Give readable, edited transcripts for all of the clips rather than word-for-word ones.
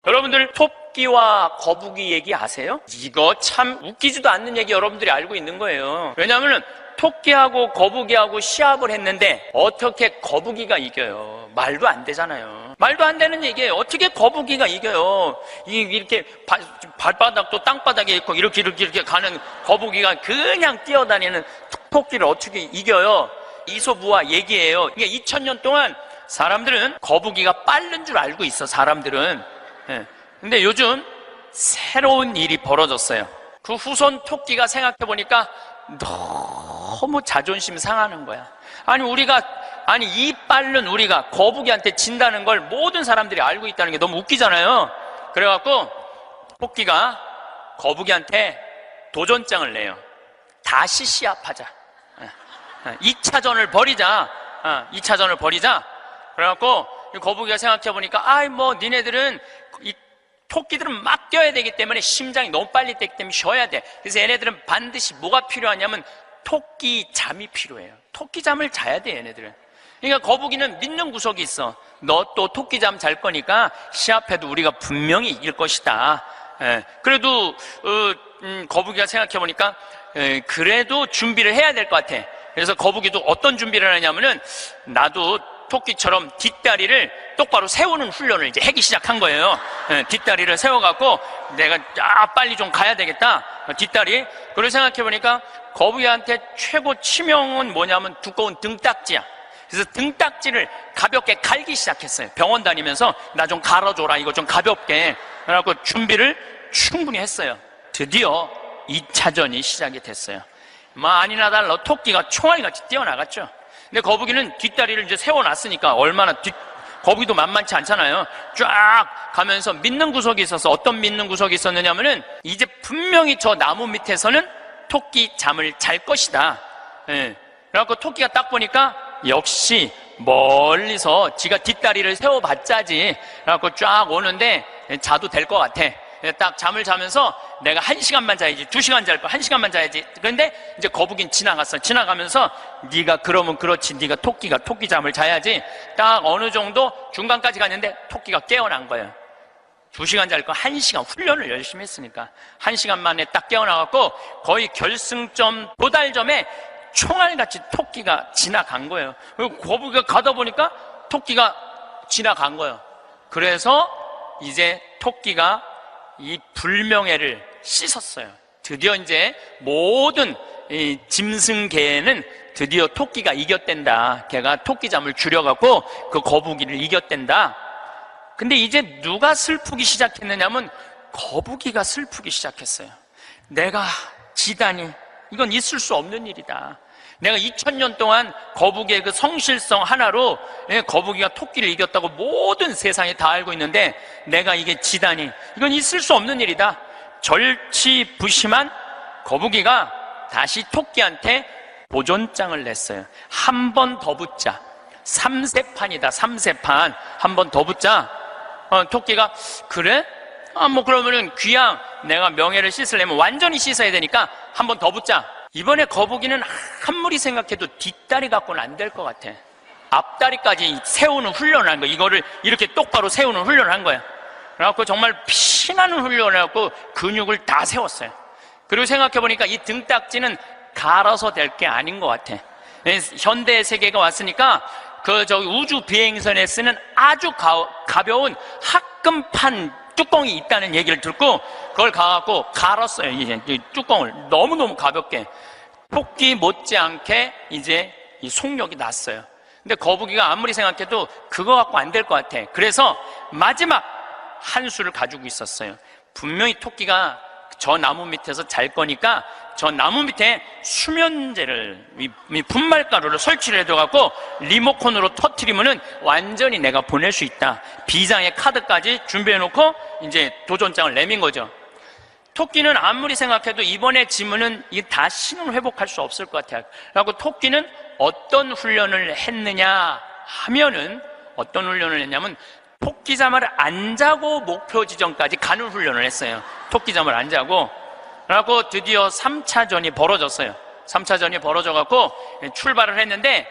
여러분들 토끼와 거북이 얘기 아세요? 이거 참 웃기지도 않는 얘기 여러분들이 알고 있는 거예요. 왜냐하면 토끼하고 거북이하고 시합을 했는데 어떻게 거북이가 이겨요? 말도 안 되잖아요. 말도 안 되는 얘기예요. 어떻게 거북이가 이겨요? 이렇게 발바닥도 땅바닥에 있고 이렇게 가는 거북이가 그냥 뛰어다니는 토끼를 어떻게 이겨요? 이소부화 얘기예요. 이게 2000년 동안 사람들은 거북이가 빠른 줄 알고 있어, 사람들은. 근데 요즘 새로운 일이 벌어졌어요. 그 후손 토끼가 생각해보니까 너무 자존심 상하는 거야. 아니 이 빠른 우리가 거북이한테 진다는 걸 모든 사람들이 알고 있다는 게 너무 웃기잖아요. 그래갖고 토끼가 거북이한테 도전장을 내요. 다시 시합하자. 2차전을 벌이자. 2차전을 벌이자. 그래갖고 거북이가 생각해보니까 니네들은 이 토끼들은 막 뛰어야 되기 때문에 심장이 너무 빨리 뛰기 때문에 쉬어야 돼. 그래서 얘네들은 반드시 뭐가 필요하냐면 토끼 잠이 필요해요. 토끼 잠을 자야 돼, 얘네들은. 그러니까 거북이는 믿는 구석이 있어. 너 또 토끼 잠 잘 거니까 시합해도 우리가 분명히 이길 것이다. 그래도 거북이가 생각해보니까 그래도 준비를 해야 될 것 같아. 그래서 거북이도 어떤 준비를 하냐면은 나도 토끼처럼 뒷다리를 똑바로 세우는 훈련을 이제 하기 시작한 거예요. 뒷다리를 세워갖고 내가 빨리 좀 가야 되겠다. 뒷다리. 그걸 생각해보니까 거북이한테 최고 치명은 뭐냐면 두꺼운 등딱지야. 그래서 등딱지를 가볍게 갈기 시작했어요. 병원 다니면서 나 좀 갈아줘라, 이거 좀 가볍게. 그래갖고 준비를 충분히 했어요. 드디어 2차전이 시작이 됐어요. 아니나 달라 토끼가 총알같이 뛰어나갔죠. 근데 거북이는 뒷다리를 이제 세워놨으니까 거북이도 만만치 않잖아요. 쫙 가면서 믿는 구석이 있어서 어떤 믿는 구석이 있었느냐면은 이제 분명히 저 나무 밑에서는 토끼 잠을 잘 것이다. 그래갖고 토끼가 딱 보니까 역시 멀리서 지가 뒷다리를 세워봤자지. 그래갖고 쫙 오는데 자도 될 것 같아. 딱 잠을 자면서 내가 1시간만 자야지, 2시간 잘 거, 1시간만 자야지. 그런데 이제 거북이는 지나갔어. 지나가면서 네가 그러면 그렇지, 네가 토끼가 토끼 잠을 자야지. 딱 어느 정도 중간까지 갔는데 토끼가 깨어난 거예요. 2시간 잘 거 1시간 훈련을 열심히 했으니까 1시간 만에 딱 깨어나갖고 거의 결승점 도달점에 총알같이 토끼가 지나간 거예요. 그리고 거북이가 가다 보니까 토끼가 지나간 거예요. 그래서 이제 토끼가 이 불명예를 씻었어요. 드디어 이제 모든 이 짐승계에는 드디어 토끼가 이겼댄다. 걔가 토끼잠을 줄여갖고 그 거북이를 이겼댄다. 근데 이제 누가 슬프기 시작했느냐면 거북이가 슬프기 시작했어요. 내가 지다니, 이건 있을 수 없는 일이다. 내가 2000년 동안 거북이의 그 성실성 하나로 거북이가 토끼를 이겼다고 모든 세상이 다 알고 있는데 내가 이게 지다니, 이건 있을 수 없는 일이다. 절치부심한 거북이가 다시 토끼한테 도전장을 냈어요. 한 번 더 붙자. 3세판이다, 3세판. 한 번 더 붙자. 토끼가 그래? 그러면은 귀양 내가 명예를 씻으려면 완전히 씻어야 되니까 한 번 더 붙자. 이번에 거북이는 아무리 생각해도 뒷다리 갖고는 안 될 것 같아. 앞다리까지 세우는 훈련을 한 거야. 이거를 이렇게 똑바로 세우는 훈련을 한 거야. 그래갖고 정말 피나는 훈련을 해갖고 근육을 다 세웠어요. 그리고 생각해보니까 이 등딱지는 갈아서 될 게 아닌 것 같아. 현대 세계가 왔으니까 우주 비행선에 쓰는 아주 가벼운 합금판 뚜껑이 있다는 얘기를 듣고 그걸 가갖고 갈았어요. 이제 이 뚜껑을 너무너무 가볍게. 토끼 못지않게 이제 이 속력이 났어요. 근데 거북이가 아무리 생각해도 그거 갖고 안 될 것 같아. 그래서 마지막 한 수를 가지고 있었어요. 분명히 토끼가 저 나무 밑에서 잘 거니까 저 나무 밑에 수면제를, 분말가루를 설치를 해둬갖고 리모컨으로 터트리면은 완전히 내가 보낼 수 있다. 비장의 카드까지 준비해놓고 이제 도전장을 내민 거죠. 토끼는 아무리 생각해도 이번에 지면은 이게 다시는 회복할 수 없을 것 같아요. 그래갖고 토끼는 어떤 훈련을 했느냐 하면은 어떤 훈련을 했냐면 토끼잠을 안 자고 목표 지점까지 가는 훈련을 했어요. 토끼잠을 안 자고. 그래갖고 드디어 3차전이 벌어졌어요. 3차전이 벌어져갖고 출발을 했는데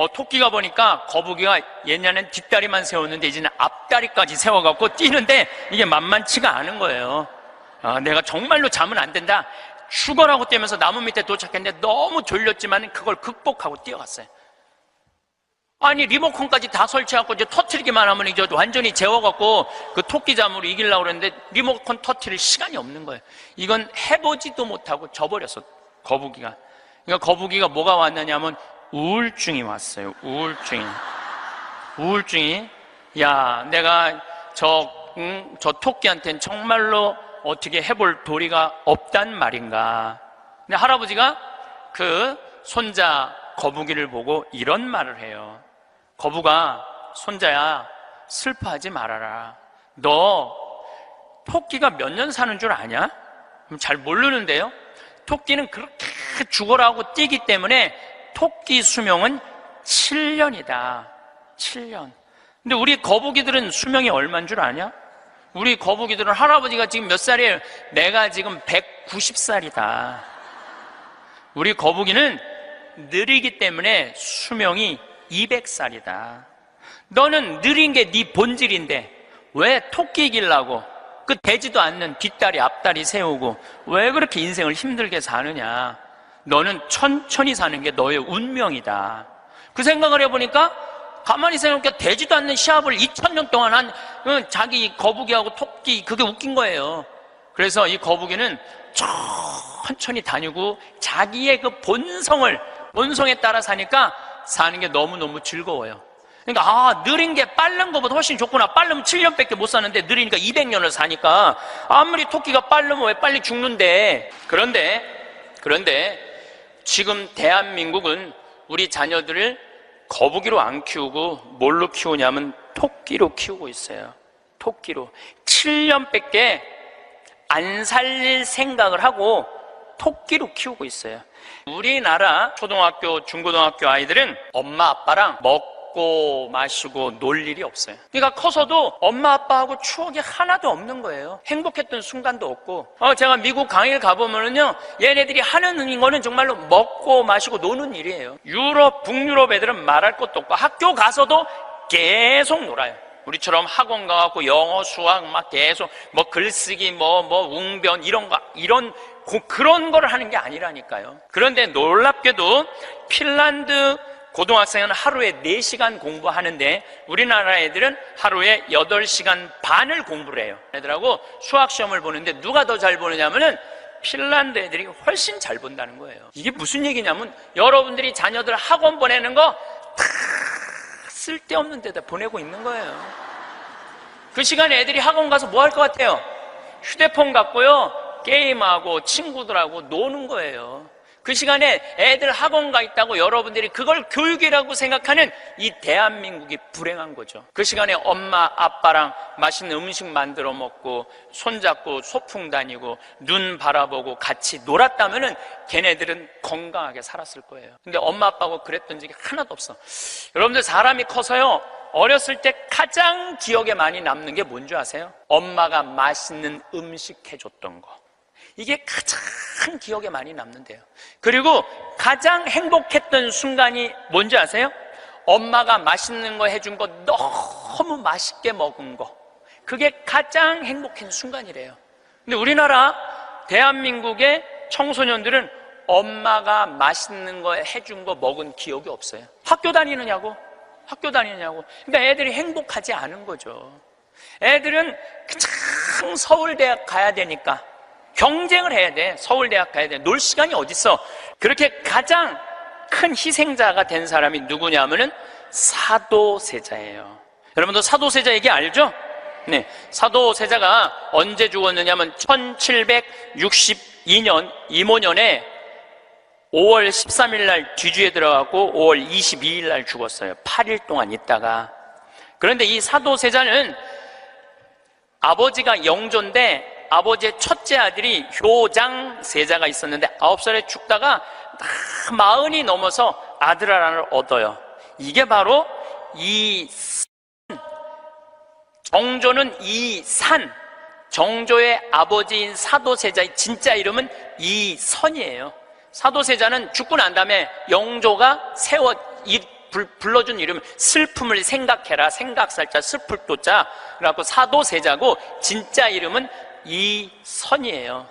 토끼가 보니까 거북이가 옛날엔 뒷다리만 세웠는데 이제는 앞다리까지 세워갖고 뛰는데 이게 만만치가 않은 거예요. 내가 정말로 자면 안 된다, 죽어라고 뛰면서 나무 밑에 도착했는데 너무 졸렸지만 그걸 극복하고 뛰어갔어요. 아니, 리모컨까지 다 설치하고 이제 터트리기만 하면 이제 완전히 재워갖고 그 토끼 잠으로 이기려고 그랬는데 리모컨 터트릴 시간이 없는 거예요. 이건 해보지도 못하고 져버렸어, 거북이가. 그러니까 거북이가 뭐가 왔느냐면 우울증이 왔어요. 우울증이. 야, 내가 저 토끼한테는 정말로 어떻게 해볼 도리가 없단 말인가. 근데 할아버지가 그 손자 거북이를 보고 이런 말을 해요. 거북아, 손자야, 슬퍼하지 말아라. 너 토끼가 몇 년 사는 줄 아냐? 잘 모르는데요. 토끼는 그렇게 죽어라고 뛰기 때문에 토끼 수명은 7년이다. 7년. 근데 우리 거북이들은 수명이 얼마인 줄 아냐? 우리 거북이들은 할아버지가 지금 몇 살이에요? 내가 지금 190살이다. 우리 거북이는 느리기 때문에 수명이 200살이다. 너는 느린 게 네 본질인데 왜 토끼 이기려고 그 되지도 않는 뒷다리 앞다리 세우고 왜 그렇게 인생을 힘들게 사느냐. 너는 천천히 사는 게 너의 운명이다. 그 생각을 해보니까 가만히 생각해보니까 되지도 않는 시합을 2000년 동안 한 자기 거북이하고 토끼, 그게 웃긴 거예요. 그래서 이 거북이는 천천히 다니고 자기의 그 본성에 따라 사니까 사는 게 너무너무 즐거워요. 그러니까 느린 게 빠른 것보다 훨씬 좋구나. 빠르면 7년밖에 못 사는데 느리니까 200년을 사니까 아무리 토끼가 빠르면 왜 빨리 죽는데. 그런데 지금 대한민국은 우리 자녀들을 거북이로 안 키우고 뭘로 키우냐면 토끼로 키우고 있어요. 토끼로. 7년밖에 안 살릴 생각을 하고 토끼로 키우고 있어요. 우리나라 초등학교, 중고등학교 아이들은 엄마 아빠랑 먹고 마시고 놀 일이 없어요. 그러니까 커서도 엄마 아빠하고 추억이 하나도 없는 거예요. 행복했던 순간도 없고. 제가 미국 강의를 가보면은요, 얘네들이 하는 거는 정말로 먹고 마시고 노는 일이에요. 유럽, 북유럽 애들은 말할 것도 없고 학교 가서도 계속 놀아요. 우리처럼 학원 가갖고 영어, 수학 막 계속 뭐 글쓰기, 뭐 웅변 그런 거를 하는 게 아니라니까요. 그런데 놀랍게도 핀란드 고등학생은 하루에 4시간 공부하는데 우리나라 애들은 하루에 8시간 반을 공부를 해요. 애들하고 수학시험을 보는데 누가 더 잘 보느냐면은 핀란드 애들이 훨씬 잘 본다는 거예요. 이게 무슨 얘기냐면 여러분들이 자녀들 학원 보내는 거 다 쓸데없는 데다 보내고 있는 거예요. 그 시간에 애들이 학원 가서 뭐 할 것 같아요? 휴대폰 갖고요, 게임하고 친구들하고 노는 거예요. 그 시간에 애들 학원 가 있다고 여러분들이 그걸 교육이라고 생각하는 이 대한민국이 불행한 거죠. 그 시간에 엄마 아빠랑 맛있는 음식 만들어 먹고 손잡고 소풍 다니고 눈 바라보고 같이 놀았다면은 걔네들은 건강하게 살았을 거예요. 근데 엄마 아빠하고 그랬던 적이 하나도 없어. 여러분들 사람이 커서요, 어렸을 때 가장 기억에 많이 남는 게 뭔지 아세요? 엄마가 맛있는 음식 해줬던 거. 이게 가장 기억에 많이 남는데요. 그리고 가장 행복했던 순간이 뭔지 아세요? 엄마가 맛있는 거 해준 거 너무 맛있게 먹은 거. 그게 가장 행복한 순간이래요. 근데 우리나라 대한민국의 청소년들은 엄마가 맛있는 거 해준 거 먹은 기억이 없어요. 학교 다니느냐고. 그러니까 애들이 행복하지 않은 거죠. 애들은 그냥 서울대학 가야 되니까 경쟁을 해야 돼. 서울대학 가야 돼. 놀 시간이 어딨어. 그렇게 가장 큰 희생자가 된 사람이 누구냐면은 사도세자예요. 여러분도 사도세자 얘기 알죠? 네, 사도세자가 언제 죽었느냐면 1762년 이모년에 5월 13일 날 뒤주에 들어가고 5월 22일 날 죽었어요. 8일 동안 있다가. 그런데 이 사도세자는 아버지가 영조인데 아버지의 첫째 아들이 효장세자가 있었는데 9살에 죽다가 40이 넘어서 아들 하나를 얻어요. 이게 바로 정조는 이산, 정조의 아버지인 사도세자의 진짜 이름은 이선이에요. 사도세자는 죽고 난 다음에 영조가 불러준 이름은 슬픔을 생각해라. 생각살자 슬플도자. 그래갖고 사도세자고 진짜 이름은 이선이에요.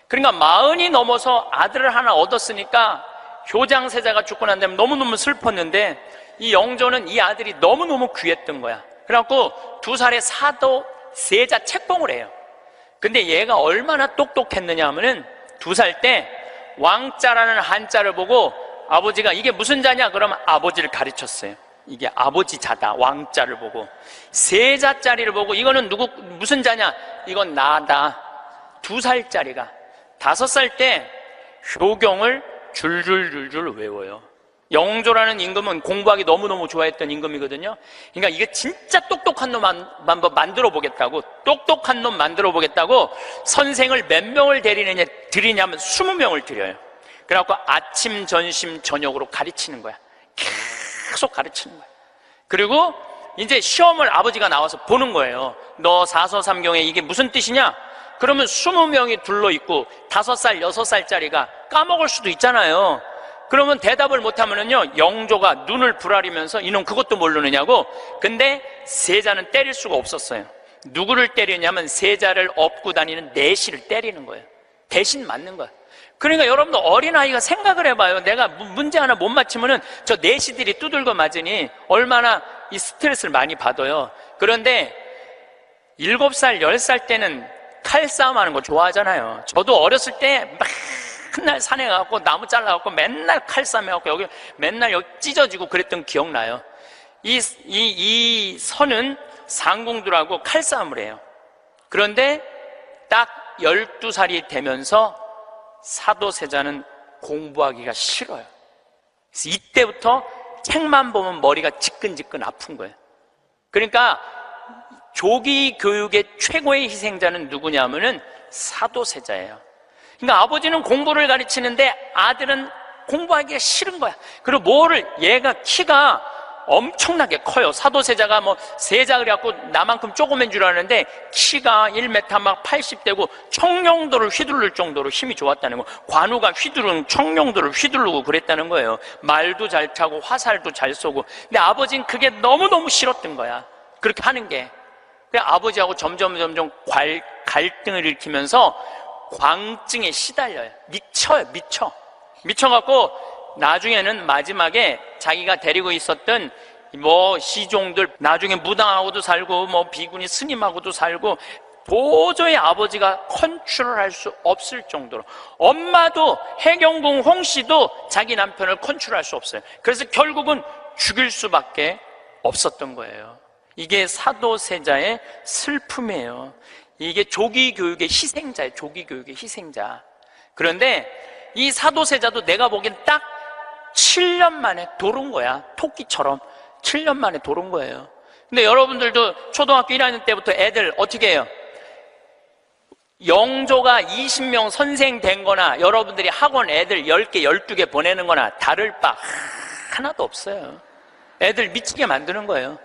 그러니까 40이 넘어서 아들을 하나 얻었으니까 효장세자가 죽고 난 다음에 너무너무 슬펐는데 이 영조는 이 아들이 너무너무 귀했던 거야. 그래갖고 2살에 사도세자 책봉을 해요. 근데 얘가 얼마나 똑똑했느냐 하면은 2살 때 왕자라는 한자를 보고 아버지가 이게 무슨 자냐? 그러면 아버지를 가르쳤어요. 이게 아버지 자다. 왕자를 보고. 세자짜리를 보고 이거는 무슨 자냐? 이건 나다. 2살짜리가 5살 때 효경을 줄줄줄줄 외워요. 영조라는 임금은 공부하기 너무너무 좋아했던 임금이거든요. 그러니까 이게 진짜 똑똑한 놈 만들어 보겠다고, 똑똑한 놈 만들어 보겠다고 선생을 몇 명을 들이냐면 20명을 들여요. 그래갖고 아침, 점심, 저녁으로 가르치는 거야. 계속 가르치는 거야. 그리고 이제 시험을 아버지가 나와서 보는 거예요. 너 사서삼경에 이게 무슨 뜻이냐? 그러면 20명이 둘러있고 5살, 6살짜리가 까먹을 수도 있잖아요. 그러면 대답을 못하면은요, 영조가 눈을 부라리면서 이놈 그것도 모르느냐고. 근데 세자는 때릴 수가 없었어요. 누구를 때리냐면 세자를 업고 다니는 내시를 때리는 거예요. 대신 맞는 거예요. 그러니까 여러분도 어린아이가 생각을 해봐요. 내가 문제 하나 못 맞히면은 저 내시들이 두들겨 맞으니 얼마나 이 스트레스를 많이 받아요. 그런데 7살, 10살 때는 칼싸움 하는 거 좋아하잖아요. 저도 어렸을 때 맨날 산에 가갖고 나무 잘라갖고 맨날 칼싸움 해갖고 여기 맨날 여기 찢어지고 그랬던 기억나요. 이 선은 상공들하고 칼싸움을 해요. 그런데 딱 12살이 되면서 사도세자는 공부하기가 싫어요. 그래서 이때부터 책만 보면 머리가 지끈지끈 아픈 거예요. 그러니까 조기 교육의 최고의 희생자는 누구냐면은 사도세자예요. 그러니까 아버지는 공부를 가르치는데 아들은 공부하기가 싫은 거야. 그리고 얘가 키가 엄청나게 커요. 사도세자가 세자 그래갖고 나만큼 조그만 줄 아는데 키가 1m 막 80대고 청룡도를 휘두를 정도로 힘이 좋았다는 거. 관우가 청룡도를 휘두르고 그랬다는 거예요. 말도 잘 타고 화살도 잘 쏘고. 근데 아버지는 그게 너무너무 싫었던 거야. 그렇게 하는 게. 그래 아버지하고 점점 갈등을 일으키면서 광증에 시달려요. 미쳐갖고 나중에는 마지막에 자기가 데리고 있었던 시종들 나중에 무당하고도 살고 비구니 스님하고도 살고 도저히 아버지가 컨트롤할 수 없을 정도로 엄마도 해경궁 홍씨도 자기 남편을 컨트롤할 수 없어요. 그래서 결국은 죽일 수밖에 없었던 거예요. 이게 사도세자의 슬픔이에요. 이게 조기교육의 희생자예요. 조기교육의 희생자. 그런데 이 사도세자도 내가 보기엔 딱 7년 만에 돌은 거야. 토끼처럼 7년 만에 돌은 거예요. 근데 여러분들도 초등학교 1학년 때부터 애들 어떻게 해요? 영조가 20명 선생 된 거나 여러분들이 학원 애들 10개, 12개 보내는 거나 다를 바 하나도 없어요. 애들 미치게 만드는 거예요.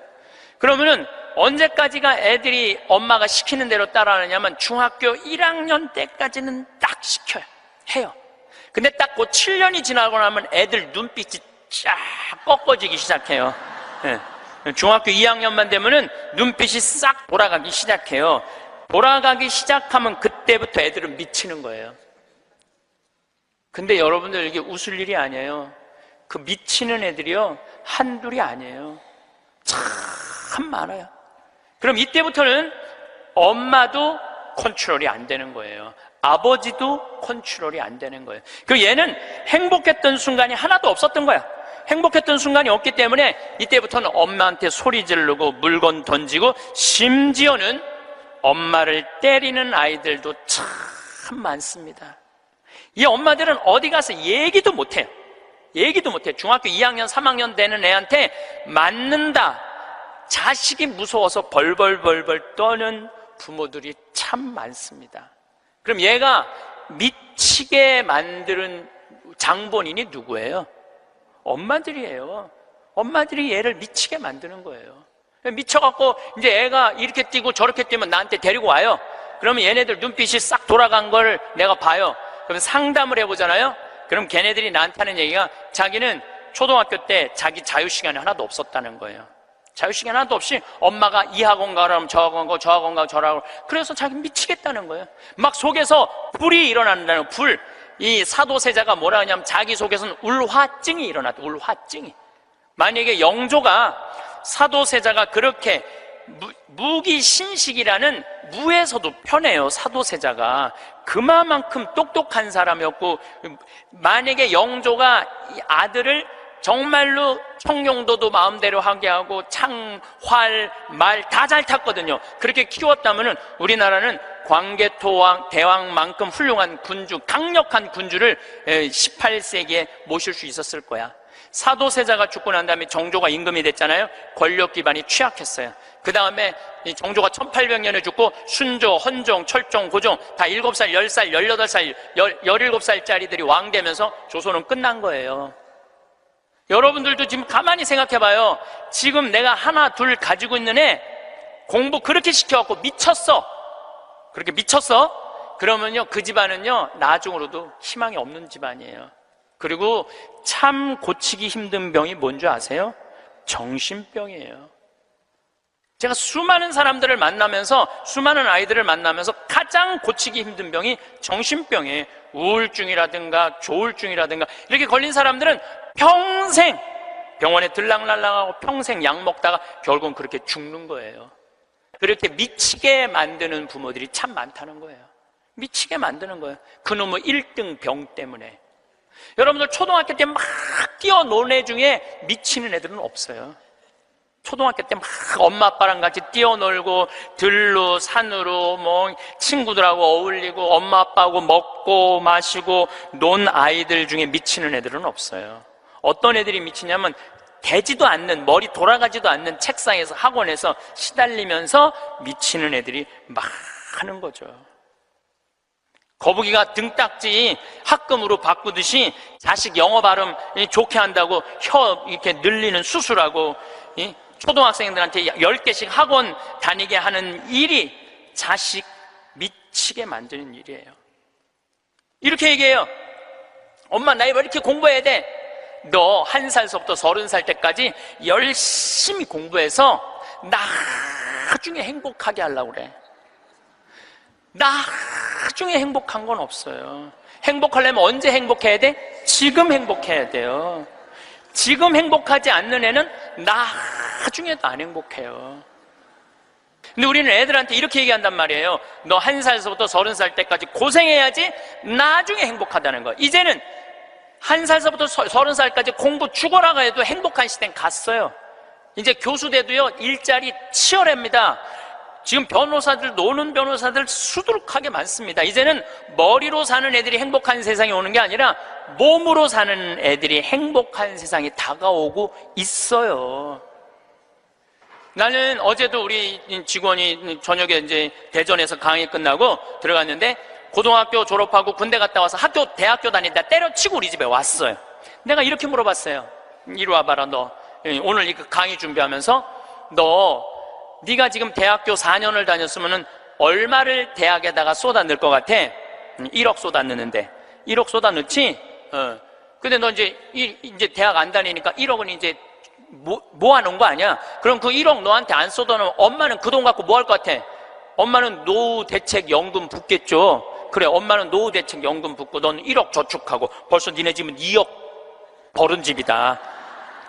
그러면은 언제까지가 애들이 엄마가 시키는 대로 따라하느냐면 중학교 1학년 때까지는 딱 시켜요. 해요. 근데 딱 그 7년이 지나고 나면 애들 눈빛이 쫙 꺾어지기 시작해요. 네. 중학교 2학년만 되면은 눈빛이 싹 돌아가기 시작해요. 돌아가기 시작하면 그때부터 애들은 미치는 거예요. 근데 여러분들 이게 웃을 일이 아니에요. 그 미치는 애들이요 한둘이 아니에요. 참 많아요. 그럼 이때부터는 엄마도 컨트롤이 안 되는 거예요. 아버지도 컨트롤이 안 되는 거예요. 그리고 얘는 행복했던 순간이 하나도 없었던 거야. 행복했던 순간이 없기 때문에 이때부터는 엄마한테 소리 지르고 물건 던지고 심지어는 엄마를 때리는 아이들도 참 많습니다. 이 엄마들은 어디 가서 얘기도 못해요. 얘기도 못해. 중학교 2학년, 3학년 되는 애한테 맞는다. 자식이 무서워서 벌벌벌벌 떠는 부모들이 참 많습니다. 그럼 얘가 미치게 만드는 장본인이 누구예요? 엄마들이에요. 엄마들이 얘를 미치게 만드는 거예요. 미쳐갖고 이제 애가 이렇게 뛰고 저렇게 뛰면 나한테 데리고 와요. 그러면 얘네들 눈빛이 싹 돌아간 걸 내가 봐요. 그럼 상담을 해보잖아요. 그럼 걔네들이 나한테 하는 얘기가 자기는 초등학교 때 자기 자유시간이 하나도 없었다는 거예요. 자유시간 하나도 없이 엄마가 이 학원 가라면 저 학원 가고 저 학원 가고 저 학원 가고, 그래서 자기 미치겠다는 거예요. 막 속에서 불이 일어난다는 불. 이 사도세자가 뭐라 하냐면 자기 속에서는 울화증이 일어났다. 울화증이. 만약에 영조가 사도세자가 그렇게 무기신식이라는 무에서도 편해요. 사도세자가 그만큼 똑똑한 사람이었고, 만약에 영조가 이 아들을 정말로 청룡도도 마음대로 하게 하고 창, 활, 말 다 잘 탔거든요. 그렇게 키웠다면은 우리나라는 광개토왕 대왕만큼 훌륭한 군주, 강력한 군주를 18세기에 모실 수 있었을 거야. 사도세자가 죽고 난 다음에 정조가 임금이 됐잖아요. 권력 기반이 취약했어요. 그 다음에 정조가 1800년에 죽고 순조, 헌종, 철종, 고종 다 7살, 10살, 18살, 17살짜리들이 왕 되면서 조선은 끝난 거예요. 여러분들도 지금 가만히 생각해봐요. 지금 내가 하나, 둘 가지고 있는 애 공부 그렇게 시켜갖고 미쳤어. 그렇게 미쳤어? 그러면요, 그 집안은요, 나중으로도 희망이 없는 집안이에요. 그리고 참 고치기 힘든 병이 뭔지 아세요? 정신병이에요. 제가 수많은 사람들을 만나면서, 수많은 아이들을 만나면서 가장 고치기 힘든 병이 정신병이에요. 우울증이라든가 조울증이라든가 이렇게 걸린 사람들은 평생 병원에 들락날락하고 평생 약 먹다가 결국은 그렇게 죽는 거예요. 그렇게 미치게 만드는 부모들이 참 많다는 거예요. 미치게 만드는 거예요. 그놈의 1등 병 때문에. 여러분들 초등학교 때 막 뛰어노는 애 중에 미치는 애들은 없어요. 초등학교 때 막 엄마 아빠랑 같이 뛰어놀고 들로 산으로 뭐 친구들하고 어울리고 엄마 아빠하고 먹고 마시고 논 아이들 중에 미치는 애들은 없어요. 어떤 애들이 미치냐면 되지도 않는, 머리 돌아가지도 않는 책상에서 학원에서 시달리면서 미치는 애들이 많은 거죠. 거북이가 등딱지 합금으로 바꾸듯이 자식 영어 발음 좋게 한다고 혀 이렇게 늘리는 수술하고 초등학생들한테 10개씩 학원 다니게 하는 일이 자식 미치게 만드는 일이에요. 이렇게 얘기해요. 엄마, 나 왜 이렇게 공부해야 돼? 너 1살서부터 30살 때까지 열심히 공부해서 나중에 행복하게 하려고 그래. 나중에 행복한 건 없어요. 행복하려면 언제 행복해야 돼? 지금 행복해야 돼요. 지금 행복하지 않는 애는 나중에도 안 행복해요. 근데 우리는 애들한테 이렇게 얘기한단 말이에요. 너 1살서부터 30살 때까지 고생해야지 나중에 행복하다는 거예요. 이제는 1살서부터 30살까지 공부 죽어라가 해도 행복한 시대는 갔어요. 이제 교수 돼도요, 일자리 치열합니다. 지금 변호사들, 노는 변호사들 수두룩하게 많습니다. 이제는 머리로 사는 애들이 행복한 세상이 오는 게 아니라 몸으로 사는 애들이 행복한 세상이 다가오고 있어요. 나는 어제도 우리 직원이 저녁에 이제 대전에서 강의 끝나고 들어갔는데 고등학교 졸업하고 군대 갔다 와서 대학교 다니다 때려치고 우리 집에 왔어요. 내가 이렇게 물어봤어요. 이리 와봐라, 너. 오늘 이 강의 준비하면서 네가 지금 대학교 4년을 다녔으면은 얼마를 대학에다가 쏟아 넣을 것 같아? 1억 쏟아 넣는데. 1억 쏟아 넣지? 근데 너 이제 대학 안 다니니까 1억은 이제 모아놓은 거 아니야? 그럼 그 1억 너한테 안 쏟아 넣으면 엄마는 그 돈 갖고 뭐 할 것 같아? 엄마는 노후대책연금 붓겠죠? 그래, 엄마는 노후대책연금 붓고 넌 1억 저축하고 벌써 니네 집은 2억 벌은 집이다.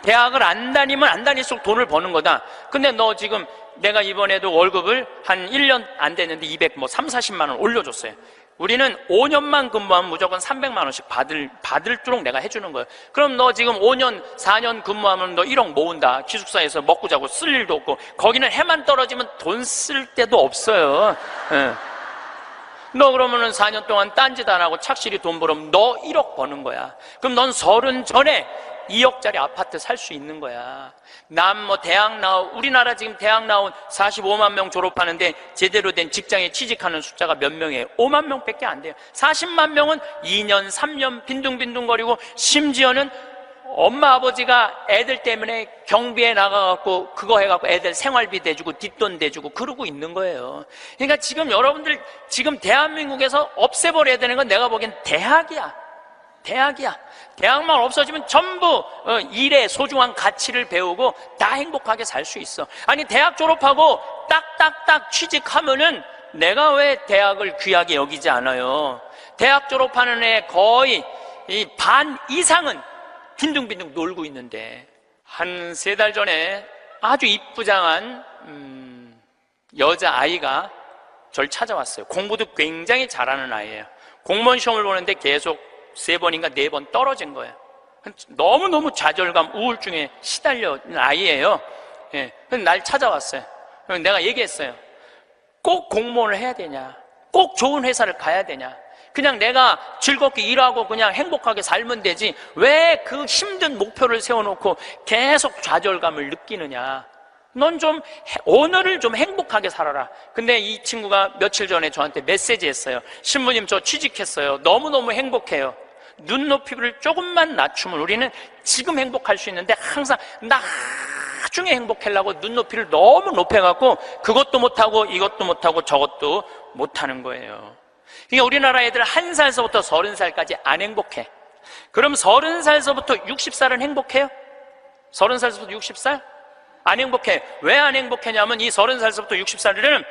대학을 안 다니면 안 다닐수록 돈을 버는 거다. 근데 너 지금 내가 이번에도 월급을 한 1년 안 됐는데 340만 원 올려줬어요. 우리는 5년만 근무하면 무조건 300만 원씩 받을도록 내가 해주는 거예요. 그럼 너 지금 5년, 4년 근무하면 너 1억 모은다. 기숙사에서 먹고 자고 쓸 일도 없고, 거기는 해만 떨어지면 돈 쓸 데도 없어요. 너 그러면은 4년 동안 딴짓 안 하고 착실히 돈 벌으면 너 1억 버는 거야. 그럼 넌 30 전에 2억짜리 아파트 살 수 있는 거야. 우리나라 지금 대학 나온 45만 명 졸업하는데 제대로 된 직장에 취직하는 숫자가 몇 명이에요? 5만 명밖에 안 돼요. 40만 명은 2년, 3년 빈둥빈둥거리고, 심지어는 엄마 아버지가 애들 때문에 경비에 나가갖고 그거 해갖고 애들 생활비 대주고 뒷돈 대주고 그러고 있는 거예요. 그러니까 지금 여러분들 지금 대한민국에서 없애버려야 되는 건 내가 보기엔 대학이야. 대학이야. 대학만 없어지면 전부 일의 소중한 가치를 배우고 다 행복하게 살 수 있어. 아니, 대학 졸업하고 딱딱딱 취직하면은 내가 왜 대학을 귀하게 여기지 않아요? 대학 졸업하는 애 거의 반 이상은 빈둥빈둥 놀고 있는데, 한 3달 전에 아주 이쁘장한 여자아이가 절 찾아왔어요. 공부도 굉장히 잘하는 아이예요. 공무원 시험을 보는데 계속 3번인가 4번 떨어진 거예요. 너무너무 좌절감, 우울증에 시달려 있는 아이예요. 예. 그래서 날 찾아왔어요. 그래서 내가 얘기했어요. 꼭 공무원을 해야 되냐? 꼭 좋은 회사를 가야 되냐? 그냥 내가 즐겁게 일하고 그냥 행복하게 살면 되지, 왜 그 힘든 목표를 세워놓고 계속 좌절감을 느끼느냐? 넌 좀 오늘을 좀 행복하게 살아라. 근데 이 친구가 며칠 전에 저한테 메시지 했어요. 신부님, 저 취직했어요. 너무너무 행복해요. 눈높이를 조금만 낮추면 우리는 지금 행복할 수 있는데 항상 나중에 행복하려고 눈높이를 너무 높여갖고 그것도 못하고 이것도 못하고 저것도 못하는 거예요. 그러니까 우리나라 애들 1살서부터 30살까지 안 행복해. 그럼 30살서부터 60살은 행복해요? 30살서부터 60살? 안 행복해. 왜 안 행복하냐면 이 30살서부터 60살은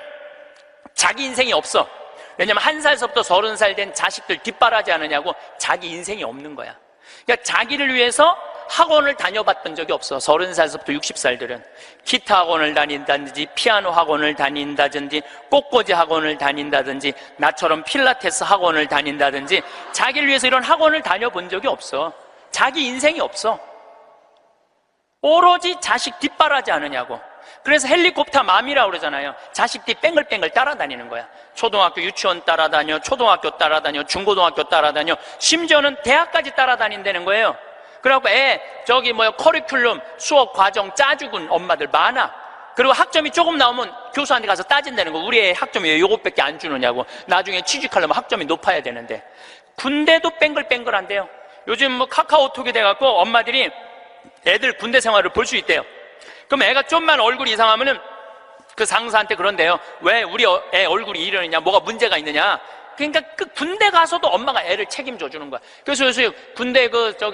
자기 인생이 없어. 왜냐면 1살서부터 30살 된 자식들 뒷바라지 않으냐고 자기 인생이 없는 거야. 그러니까 자기를 위해서 학원을 다녀봤던 적이 없어. 30살서부터 60살들은 기타 학원을 다닌다든지 피아노 학원을 다닌다든지 꽃꽂이 학원을 다닌다든지 나처럼 필라테스 학원을 다닌다든지 자기를 위해서 이런 학원을 다녀본 적이 없어. 자기 인생이 없어. 오로지 자식 뒷바라지 않으냐고. 그래서 헬리콥터 맘이라고 그러잖아요. 자식 뒤 뺑글뺑글 따라다니는 거야. 초등학교 유치원 따라다녀, 초등학교 따라다녀, 중고등학교 따라다녀, 심지어는 대학까지 따라다닌다는 거예요. 그래갖고 커리큘럼 수업 과정 짜주군 엄마들 많아. 그리고 학점이 조금 나오면 교수한테 가서 따진다는 거. 우리 애 학점이 왜 요것밖에 안 주느냐고. 나중에 취직하려면 학점이 높아야 되는데. 군대도 뺑글뺑글한데요. 요즘 카카오톡이 돼갖고 엄마들이 애들 군대 생활을 볼 수 있대요. 그럼 애가 좀만 얼굴이 이상하면은 그 상사한테 그런대요. 왜 우리 애 얼굴이 이러느냐, 뭐가 문제가 있느냐. 그러니까 그 군대 가서도 엄마가 애를 책임져 주는 거야. 그래서 요새 군대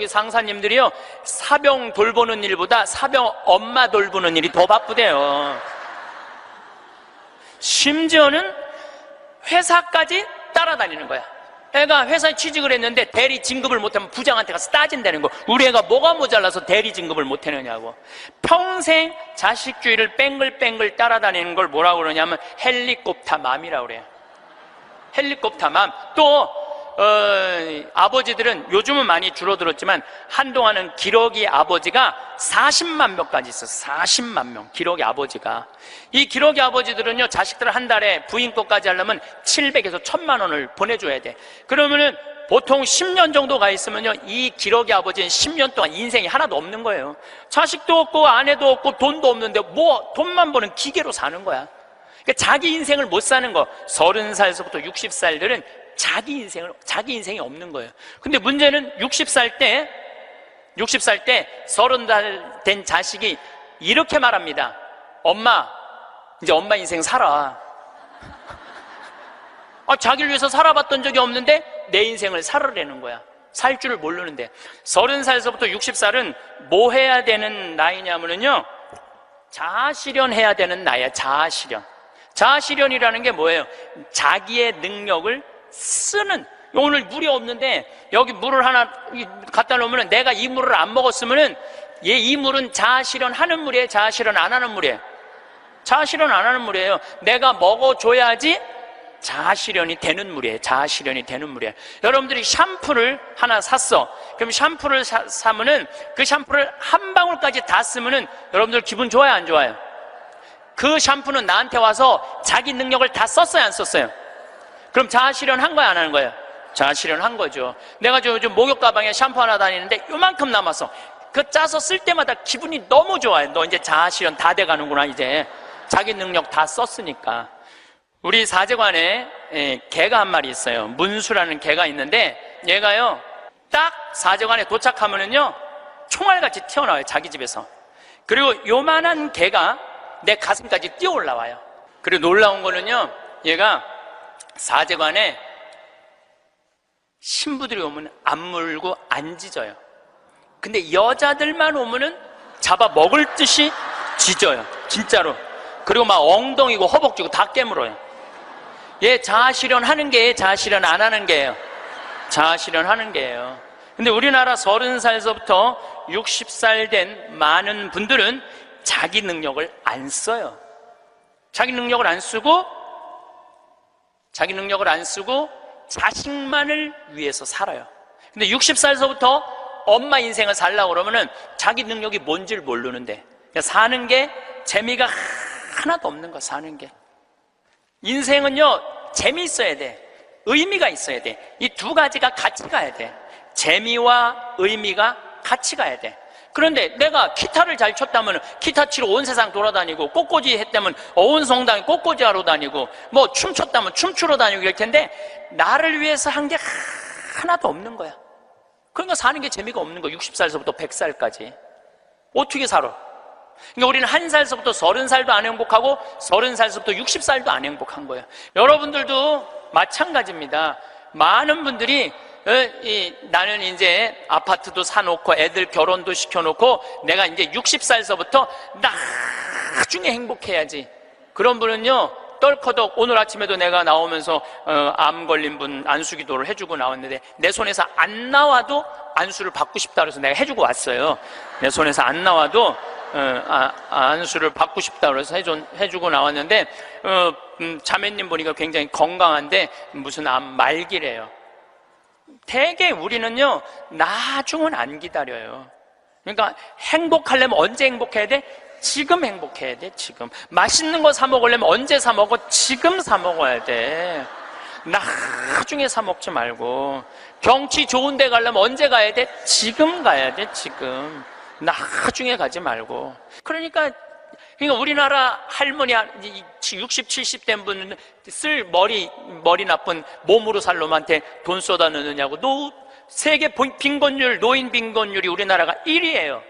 상사님들이요, 사병 돌보는 일보다 사병 엄마 돌보는 일이 더 바쁘대요. 심지어는 회사까지 따라다니는 거야. 애가 회사에 취직을 했는데 대리 진급을 못하면 부장한테 가서 따진다는 거. 우리 애가 뭐가 모자라서 대리 진급을 못하느냐고. 평생 자식주의를 뺑글뺑글 따라다니는 걸 뭐라고 그러냐면 헬리콥터 맘이라고 그래요. 헬리콥터 맘. 또 아버지들은 요즘은 많이 줄어들었지만 한동안은 기러기 아버지가 40만 명까지 있었어. 40만 명 기러기 아버지가. 이 기러기 아버지들은요, 자식들 한 달에 부인 것까지 하려면 700에서 1000만 원을 보내줘야 돼. 그러면은 보통 10년 정도 가 있으면요, 이 기러기 아버지는 10년 동안 인생이 하나도 없는 거예요. 자식도 없고 아내도 없고 돈도 없는데 뭐 돈만 버는 기계로 사는 거야. 그러니까 자기 인생을 못 사는 거. 30살서부터 60살들은 자기 인생이 없는 거예요. 근데 문제는 60살 때 30살 된 자식이 이렇게 말합니다. 엄마, 이제 엄마 인생 살아. 자기를 위해서 살아봤던 적이 없는데 내 인생을 살으라는 거야. 살 줄을 모르는데. 30살서부터 60살은 뭐 해야 되는 나이냐면요, 자아실현해야 되는 나이야. 자아실현이라는 게 뭐예요? 자기의 능력을 쓰는. 오늘 물이 없는데 여기 물을 하나 갖다 놓으면 내가 이 물을 안 먹었으면은 이 물은 자아실현하는 물이에요? 자아실현 안 하는 물이에요? 자아실현 안 하는 물이에요. 내가 먹어줘야지 자아실현이 되는 물이에요. 자아실현이 되는 물이에요. 여러분들이 샴푸를 하나 샀어. 그럼 샴푸를 사면은 그 샴푸를 한 방울까지 다 쓰면은 여러분들 기분 좋아요, 안 좋아요? 그 샴푸는 나한테 와서 자기 능력을 다 썼어요, 안 썼어요? 그럼 자아실현 한 거야, 안 하는 거예요? 자아실현 한 거죠. 내가 요즘 목욕 가방에 샴푸 하나 다니는데 요만큼 남았어. 그 짜서 쓸 때마다 기분이 너무 좋아요. 너 이제 자아실현 다 돼가는구나. 이제 자기 능력 다 썼으니까. 우리 사제관에 개가 한 마리 있어요. 문수라는 개가 있는데 얘가요, 딱 사제관에 도착하면은요, 총알같이 튀어나와요, 자기 집에서. 그리고 요만한 개가 내 가슴까지 뛰어 올라와요. 그리고 놀라운 거는요, 얘가 사제관에 신부들이 오면 안 물고 안 짖어요. 근데 여자들만 오면은 잡아 먹을 듯이 짖어요. 진짜로. 그리고 막 엉덩이고 허벅지고 다 깨물어요. 얘 자아실현 하는 게 자아실현 안 하는 게예요. 자아실현 하는 게예요. 근데 우리나라 30살서부터 60살 된 많은 분들은 자기 능력을 안 써요. 자기 능력을 안 쓰고 자식만을 위해서 살아요. 근데 60살서부터 엄마 인생을 살려고 그러면은 자기 능력이 뭔지를 모르는데 사는 게 재미가 하나도 없는 거. 사는 게 인생은요 재미있어야 돼. 의미가 있어야 돼. 이 두 가지가 같이 가야 돼. 재미와 의미가 같이 가야 돼. 그런데 내가 기타를 잘 쳤다면 기타 치러 온 세상 돌아다니고, 꽃꽂이 했다면 온 성당에 꽃꽂이 하러 다니고, 뭐 춤췄다면 춤추러 다니고 이럴 텐데 나를 위해서 한 게 하나도 없는 거야. 그러니까 사는 게 재미가 없는 거야. 60살서부터 100살까지 어떻게 살아? 그러니까 우리는 1살서부터 30살도 안 행복하고 30살서부터 60살도 안 행복한 거예요. 여러분들도 마찬가지입니다. 많은 분들이 나는 이제 아파트도 사놓고 애들 결혼도 시켜놓고 내가 이제 60살서부터 나중에 행복해야지. 그런 분은요 떨커덕, 오늘 아침에도 내가 나오면서 암 걸린 분 안수기도를 해주고 나왔는데 내 손에서 안 나와도 안수를 받고 싶다 그래서 내가 해주고 왔어요. 내 손에서 안 나와도 안수를 받고 싶다 그래서 해주고 나왔는데 자매님 보니까 굉장히 건강한데 무슨 암 말기래요. 대개 우리는요 나중은 안 기다려요. 그러니까 행복하려면 언제 행복해야 돼? 지금 행복해야 돼. 지금 맛있는 거 사 먹으려면 언제 사 먹어? 지금 사 먹어야 돼. 나중에 사 먹지 말고. 경치 좋은 데 가려면 언제 가야 돼? 지금 가야 돼. 지금. 나중에 가지 말고. 그러니까 우리나라 할머니 60, 70 된 분은 쓸 머리 나쁜 몸으로 살 놈한테 돈 쏟아 넣느냐고. 세계 빈곤율, 노인 빈곤율이 우리나라가 1위예요.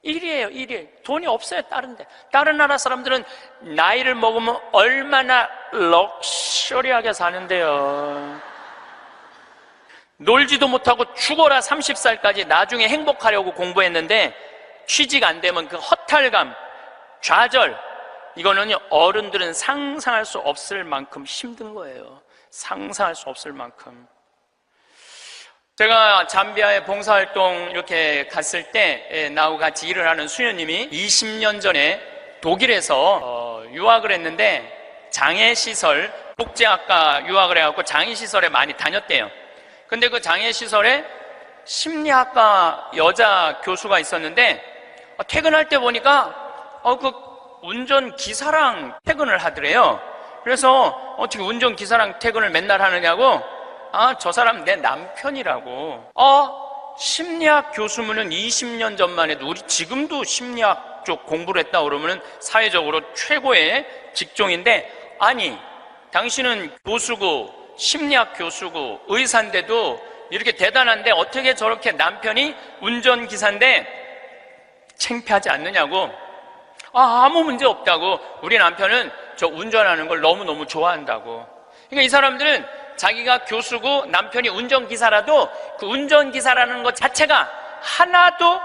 1위. 돈이 없어요. 다른 나라 사람들은 나이를 먹으면 얼마나 럭셔리하게 사는데요. 놀지도 못하고 죽어라 30살까지 나중에 행복하려고 공부했는데 취직 안 되면 그 허탈감, 좌절, 이거는 어른들은 상상할 수 없을 만큼 힘든 거예요. 상상할 수 없을 만큼. 제가 잠비아에 봉사활동 이렇게 갔을 때 나하고 같이 일을 하는 수녀님이 20년 전에 독일에서 유학을 했는데 장애시설, 복지학과 유학을 해갖고 장애시설에 많이 다녔대요. 근데 그 장애시설에 심리학과 여자 교수가 있었는데 퇴근할 때 보니까 그 운전기사랑 퇴근을 하더래요. 그래서 어떻게 운전기사랑 퇴근을 맨날 하느냐고, 저 사람 내 남편이라고. 심리학 교수면은 20년 전만 해도 우리 지금도 심리학 쪽 공부를 했다 그러면은 사회적으로 최고의 직종인데, 아니 당신은 교수고 심리학 교수고 의사인데도 이렇게 대단한데 어떻게 저렇게 남편이 운전기사인데 창피하지 않느냐고. 아무 문제 없다고. 우리 남편은 저 운전하는 걸 너무너무 좋아한다고. 그러니까 이 사람들은 자기가 교수고 남편이 운전기사라도 그 운전기사라는 것 자체가 하나도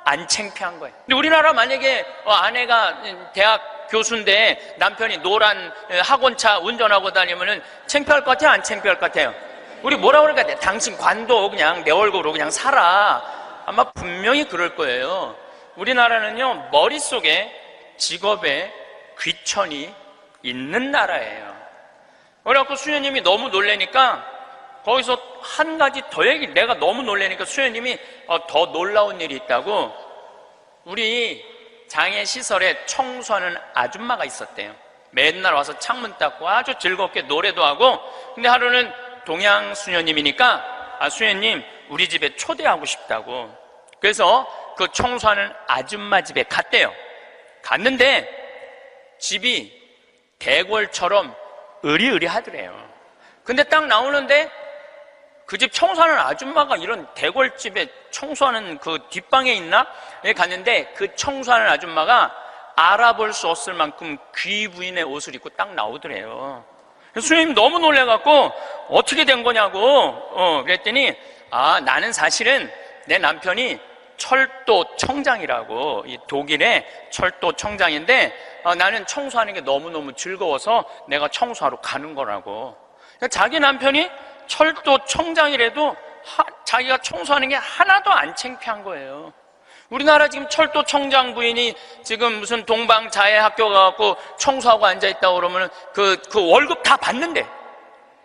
안 창피한 거예요. 근데 우리나라 만약에 아내가 대학 교수인데 남편이 노란 학원차 운전하고 다니면은 창피할 것 같아요? 안 창피할 것 같아요? 우리 뭐라 그럴까? 당신 관도 그냥 내 월급으로 그냥 살아. 아마 분명히 그럴 거예요. 우리나라는요 머릿속에 직업에 귀천이 있는 나라예요. 그래갖고 수녀님이 너무 놀래니까 거기서 한 가지 더 내가 너무 놀래니까 수녀님이 더 놀라운 일이 있다고. 우리 장애시설에 청소하는 아줌마가 있었대요. 맨날 와서 창문 닦고 아주 즐겁게 노래도 하고. 근데 하루는 동양 수녀님이니까 수녀님 우리 집에 초대하고 싶다고. 그래서 그 청소하는 아줌마 집에 갔대요. 갔는데 집이 대궐처럼 으리으리하더래요. 근데 딱 나오는데 그 집 청소하는 아줌마가 이런 대궐집에 청소하는 그 뒷방에 있나? 여기 갔는데 그 청소하는 아줌마가 알아볼 수 없을 만큼 귀부인의 옷을 입고 딱 나오더래요. 수녀님 너무 놀래갖고 어떻게 된 거냐고. 그랬더니 나는 사실은 내 남편이 철도 청장이라고, 이 독일의 철도 청장인데 나는 청소하는 게 너무너무 즐거워서 내가 청소하러 가는 거라고. 그러니까 자기 남편이 철도 청장이라도 자기가 청소하는 게 하나도 안 창피한 거예요. 우리나라 지금 철도 청장 부인이 지금 무슨 동방자애 학교 가갖고 청소하고 앉아있다고 그러면 그 월급 다 받는데,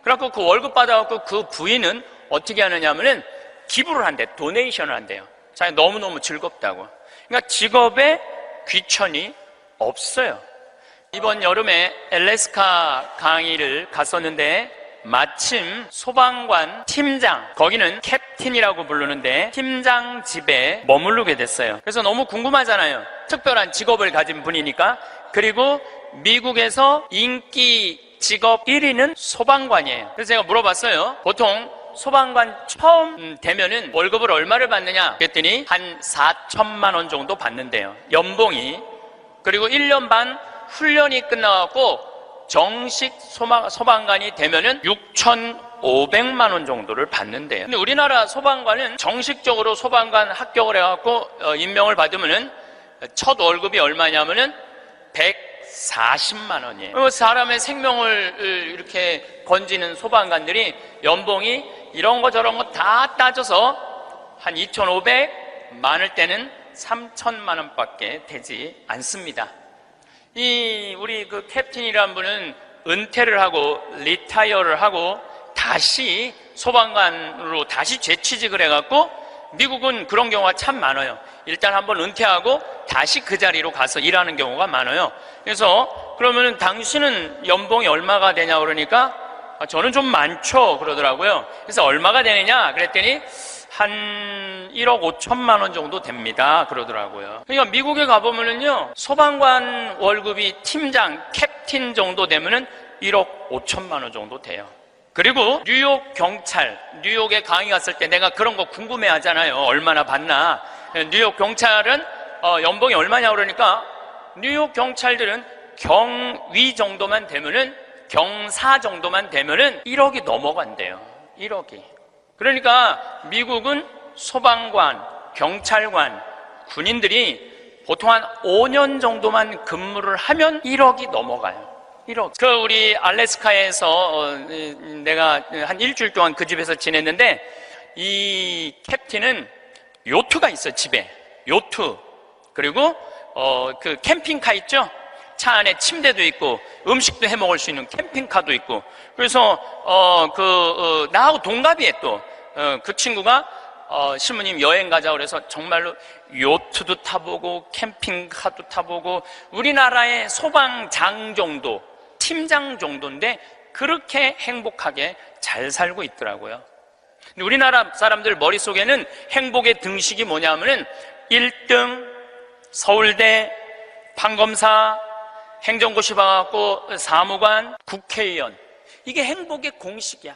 그래갖고 그 월급 받아갖고 그 부인은 어떻게 하느냐면은 기부를 한대, 도네이션을 한대요. 자기 너무너무 즐겁다고. 그러니까 직업에 귀천이 없어요. 이번 여름에 엘래스카 강의를 갔었는데 마침 소방관 팀장, 거기는 캡틴이라고 부르는데 팀장 집에 머무르게 됐어요. 그래서 너무 궁금하잖아요. 특별한 직업을 가진 분이니까. 그리고 미국에서 인기 직업 1위는 소방관이에요. 그래서 제가 물어봤어요. 보통 소방관 처음 되면은 월급을 얼마를 받느냐 그랬더니 한 4천만 원 정도 받는데요, 연봉이. 그리고 1년 반 훈련이 끝나갖고 정식 소방관이 되면은 6,500만 원 정도를 받는데요. 근데 우리나라 소방관은 정식적으로 소방관 합격을 해갖고 임명을 받으면은 첫 월급이 얼마냐면은 140만 원이에요. 사람의 생명을 이렇게 건지는 소방관들이 연봉이 이런 거 저런 거 다 따져서 한 2,500, 많을 때는 3천만 원밖에 되지 않습니다. 우리 그 캡틴이라는 분은 은퇴를 하고 리타이어를 하고 다시 소방관으로 다시 재취직을 해갖고, 미국은 그런 경우가 참 많아요. 일단 한번 은퇴하고 다시 그 자리로 가서 일하는 경우가 많아요. 그래서 그러면은 당신은 연봉이 얼마가 되냐 그러니까 저는 좀 많죠 그러더라고요. 그래서 얼마가 되느냐 그랬더니 한 1억 5천만 원 정도 됩니다 그러더라고요. 그러니까 미국에 가보면은요, 소방관 월급이 팀장, 캡틴 정도 되면은 1억 5천만 원 정도 돼요. 그리고 뉴욕 경찰, 뉴욕에 강의 갔을 때 내가 그런 거 궁금해 하잖아요. 얼마나 받나. 뉴욕 경찰은 연봉이 얼마냐 그러니까 뉴욕 경찰들은 경위 정도만 되면은, 경사 정도만 되면은 1억이 넘어간대요. 1억이. 그러니까 미국은 소방관, 경찰관, 군인들이 보통 한 5년 정도만 근무를 하면 1억이 넘어가요. 1억. 우리 알래스카에서 내가 한 일주일 동안 그 집에서 지냈는데, 이 캡틴은 요트가 있어요, 집에. 요트. 그리고 그 캠핑카 있죠? 차 안에 침대도 있고 음식도 해 먹을 수 있는 캠핑카도 있고. 그래서 나하고 동갑이에요. 또 그 친구가 신부님 여행 가자 그래서 정말로 요트도 타보고 캠핑카도 타보고, 우리나라의 소방장 정도, 팀장 정도인데 그렇게 행복하게 잘 살고 있더라고요. 근데 우리나라 사람들 머릿속에는 행복의 등식이 뭐냐면은 1등, 서울대, 판검사, 행정고시 봐갖고 사무관, 국회의원, 이게 행복의 공식이야.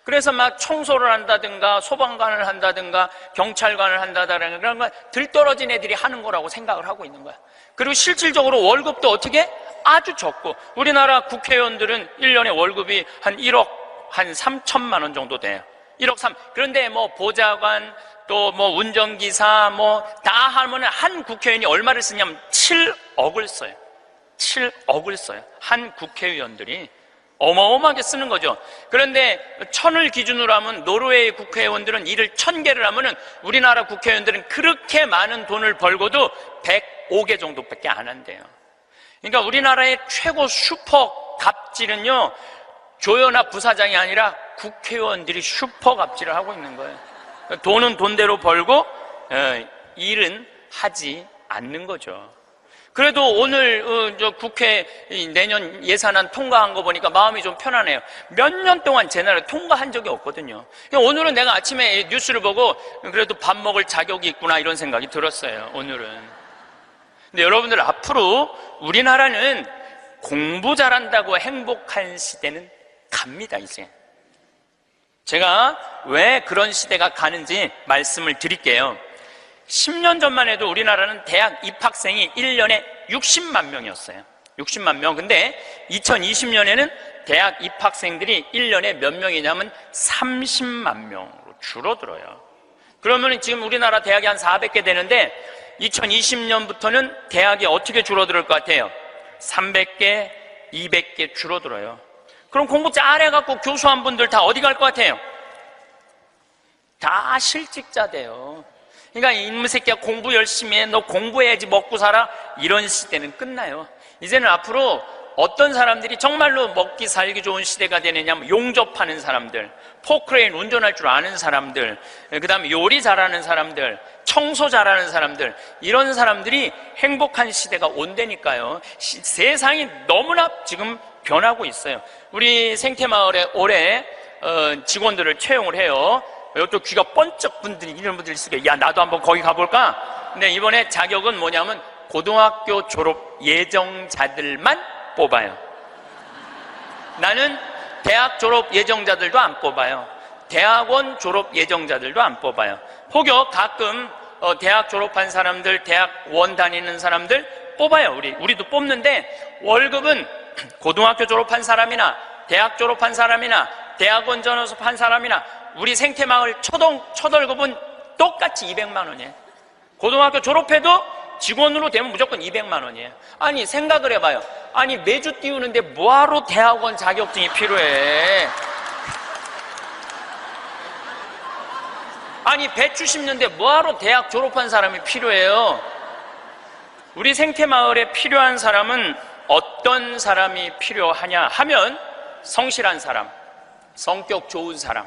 그래서 막 청소를 한다든가 소방관을 한다든가 경찰관을 한다든가 그런 거 들떨어진 애들이 하는 거라고 생각을 하고 있는 거야. 그리고 실질적으로 월급도 어떻게? 아주 적고, 우리나라 국회의원들은 1년에 월급이 한 1억 한 3천만 원 정도 돼요. 1억 3. 그런데 뭐 보좌관, 또 뭐 운전기사 뭐 다 하면은 한 국회의원이 얼마를 쓰냐면 7억을 써요. 7억을 써요. 한 국회의원들이 어마어마하게 쓰는 거죠. 그런데 1000을 기준으로 하면 노르웨이 국회의원들은 일을 1000개를 하면은 우리나라 국회의원들은 그렇게 많은 돈을 벌고도 105개 정도밖에 안 한대요. 그러니까 우리나라의 최고 슈퍼 갑질은요, 조연아 부사장이 아니라 국회의원들이 슈퍼 갑질을 하고 있는 거예요. 돈은 돈대로 벌고 일은 하지 않는 거죠. 그래도 오늘 저 국회 내년 예산안 통과한 거 보니까 마음이 좀 편하네요. 몇 년 동안 제 나라에 통과한 적이 없거든요. 오늘은 내가 아침에 뉴스를 보고 그래도 밥 먹을 자격이 있구나 이런 생각이 들었어요. 오늘은. 근데 여러분들, 앞으로 우리나라는 공부 잘한다고 행복한 시대는 갑니다. 이제 제가 왜 그런 시대가 가는지 말씀을 드릴게요. 10년 전만 해도 우리나라는 대학 입학생이 1년에 60만 명이었어요. 60만 명. 근데 2020년에는 대학 입학생들이 1년에 몇 명이냐면 30만 명으로 줄어들어요. 그러면 지금 우리나라 대학이 한 400개 되는데 2020년부터는 대학이 어떻게 줄어들 것 같아요? 300개, 200개 줄어들어요. 그럼 공부 잘해갖고 교수한 분들 다 어디 갈 것 같아요? 다 실직자 돼요. 그러니까 이놈의 새끼야 공부 열심히 해, 너 공부해야지 먹고 살아, 이런 시대는 끝나요. 이제는 앞으로 어떤 사람들이 정말로 먹기 살기 좋은 시대가 되느냐면 용접하는 사람들, 포크레인 운전할 줄 아는 사람들, 그 다음에 요리 잘하는 사람들, 청소 잘하는 사람들, 이런 사람들이 행복한 시대가 온다니까요. 세상이 너무나 지금 변하고 있어요. 우리 생태마을에 올해 직원들을 채용을 해요. 또 귀가 번쩍 분들이 이런 분들이 있으니까 야 나도 한번 거기 가볼까? 근데 이번에 자격은 뭐냐면 고등학교 졸업 예정자들만 뽑아요. 나는 대학 졸업 예정자들도 안 뽑아요. 대학원 졸업 예정자들도 안 뽑아요. 혹여 가끔 대학 졸업한 사람들, 대학원 다니는 사람들 뽑아요. 우리도 뽑는데 월급은 고등학교 졸업한 사람이나 대학 졸업한 사람이나 대학원 졸업한 사람이나 우리 생태마을 첫 월급은 똑같이 200만 원이에요. 고등학교 졸업해도 직원으로 되면 무조건 200만 원이에요. 아니 생각을 해봐요. 아니 매주 띄우는데 뭐하러 대학원 자격증이 필요해? 아니 배추 심는데 뭐하러 대학 졸업한 사람이 필요해요? 우리 생태마을에 필요한 사람은 어떤 사람이 필요하냐 하면 성실한 사람, 성격 좋은 사람,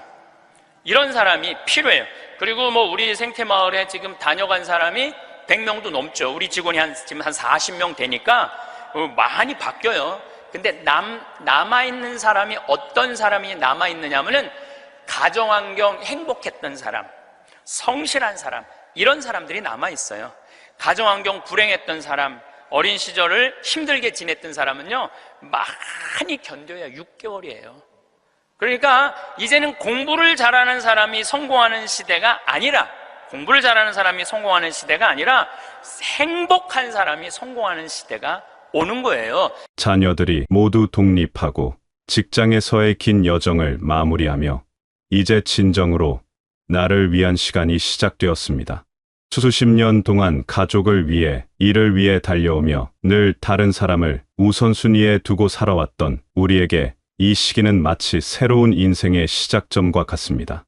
이런 사람이 필요해요. 그리고 뭐 우리 생태마을에 지금 다녀간 사람이 100명도 넘죠. 우리 직원이 지금 한 40명 되니까 많이 바뀌어요. 근데 남아있는 사람이 어떤 사람이 남아있느냐면은 가정환경 행복했던 사람, 성실한 사람, 이런 사람들이 남아있어요. 가정환경 불행했던 사람, 어린 시절을 힘들게 지냈던 사람은요 많이 견뎌야 6개월이에요. 그러니까 이제는 공부를 잘하는 사람이 성공하는 시대가 아니라, 공부를 잘하는 사람이 성공하는 시대가 아니라 행복한 사람이 성공하는 시대가 오는 거예요. 자녀들이 모두 독립하고 직장에서의 긴 여정을 마무리하며 이제 진정으로 나를 위한 시간이 시작되었습니다. 수십 년 동안 가족을 위해, 일을 위해 달려오며 늘 다른 사람을 우선순위에 두고 살아왔던 우리에게 이 시기는 마치 새로운 인생의 시작점과 같습니다.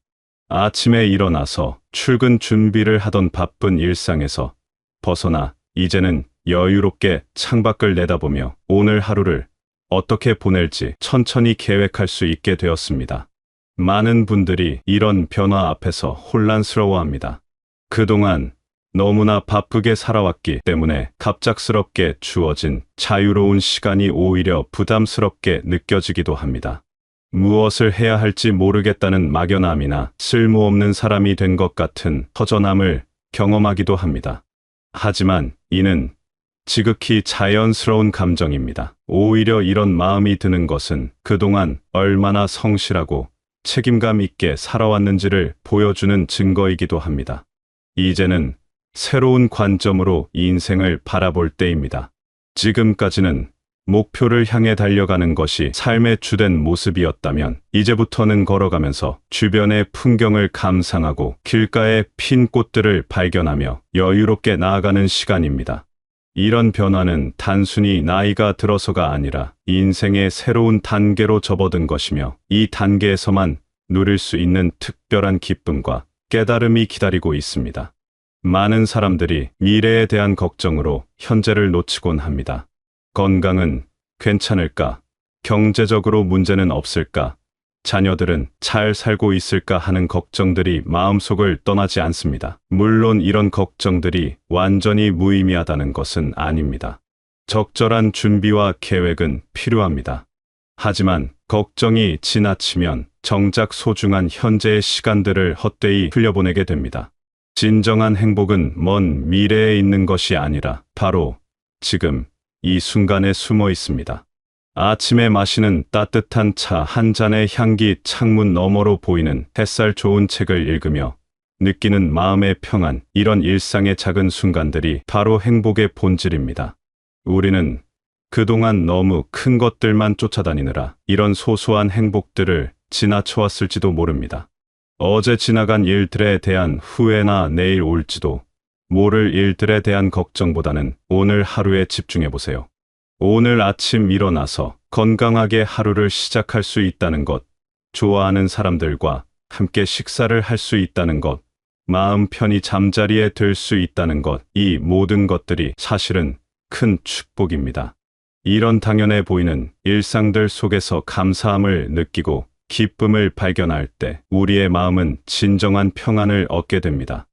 아침에 일어나서 출근 준비를 하던 바쁜 일상에서 벗어나 이제는 여유롭게 창밖을 내다보며 오늘 하루를 어떻게 보낼지 천천히 계획할 수 있게 되었습니다. 많은 분들이 이런 변화 앞에서 혼란스러워합니다. 그동안 너무나 바쁘게 살아왔기 때문에 갑작스럽게 주어진 자유로운 시간이 오히려 부담스럽게 느껴지기도 합니다. 무엇을 해야 할지 모르겠다는 막연함이나 쓸모없는 사람이 된 것 같은 허전함을 경험하기도 합니다. 하지만 이는 지극히 자연스러운 감정입니다. 오히려 이런 마음이 드는 것은 그동안 얼마나 성실하고 책임감 있게 살아왔는지를 보여주는 증거이기도 합니다. 이제는 새로운 관점으로 인생을 바라볼 때입니다. 지금까지는 목표를 향해 달려가는 것이 삶의 주된 모습이었다면 이제부터는 걸어가면서 주변의 풍경을 감상하고 길가의 핀 꽃들을 발견하며 여유롭게 나아가는 시간입니다. 이런 변화는 단순히 나이가 들어서가 아니라 인생의 새로운 단계로 접어든 것이며 이 단계에서만 누릴 수 있는 특별한 기쁨과 깨달음이 기다리고 있습니다. 많은 사람들이 미래에 대한 걱정으로 현재를 놓치곤 합니다. 건강은 괜찮을까? 경제적으로 문제는 없을까? 자녀들은 잘 살고 있을까 하는 걱정들이 마음속을 떠나지 않습니다. 물론 이런 걱정들이 완전히 무의미하다는 것은 아닙니다. 적절한 준비와 계획은 필요합니다. 하지만 걱정이 지나치면 정작 소중한 현재의 시간들을 헛되이 흘려보내게 됩니다. 진정한 행복은 먼 미래에 있는 것이 아니라 바로 지금 이 순간에 숨어 있습니다. 아침에 마시는 따뜻한 차 한 잔의 향기, 창문 너머로 보이는 햇살, 좋은 책을 읽으며 느끼는 마음의 평안, 이런 일상의 작은 순간들이 바로 행복의 본질입니다. 우리는 그동안 너무 큰 것들만 쫓아다니느라 이런 소소한 행복들을 지나쳐왔을지도 모릅니다. 어제 지나간 일들에 대한 후회나 내일 올지도 모를 일들에 대한 걱정보다는 오늘 하루에 집중해 보세요. 오늘 아침 일어나서 건강하게 하루를 시작할 수 있다는 것, 좋아하는 사람들과 함께 식사를 할 수 있다는 것, 마음 편히 잠자리에 들 수 있다는 것, 이 모든 것들이 사실은 큰 축복입니다. 이런 당연해 보이는 일상들 속에서 감사함을 느끼고 기쁨을 발견할 때 우리의 마음은 진정한 평안을 얻게 됩니다.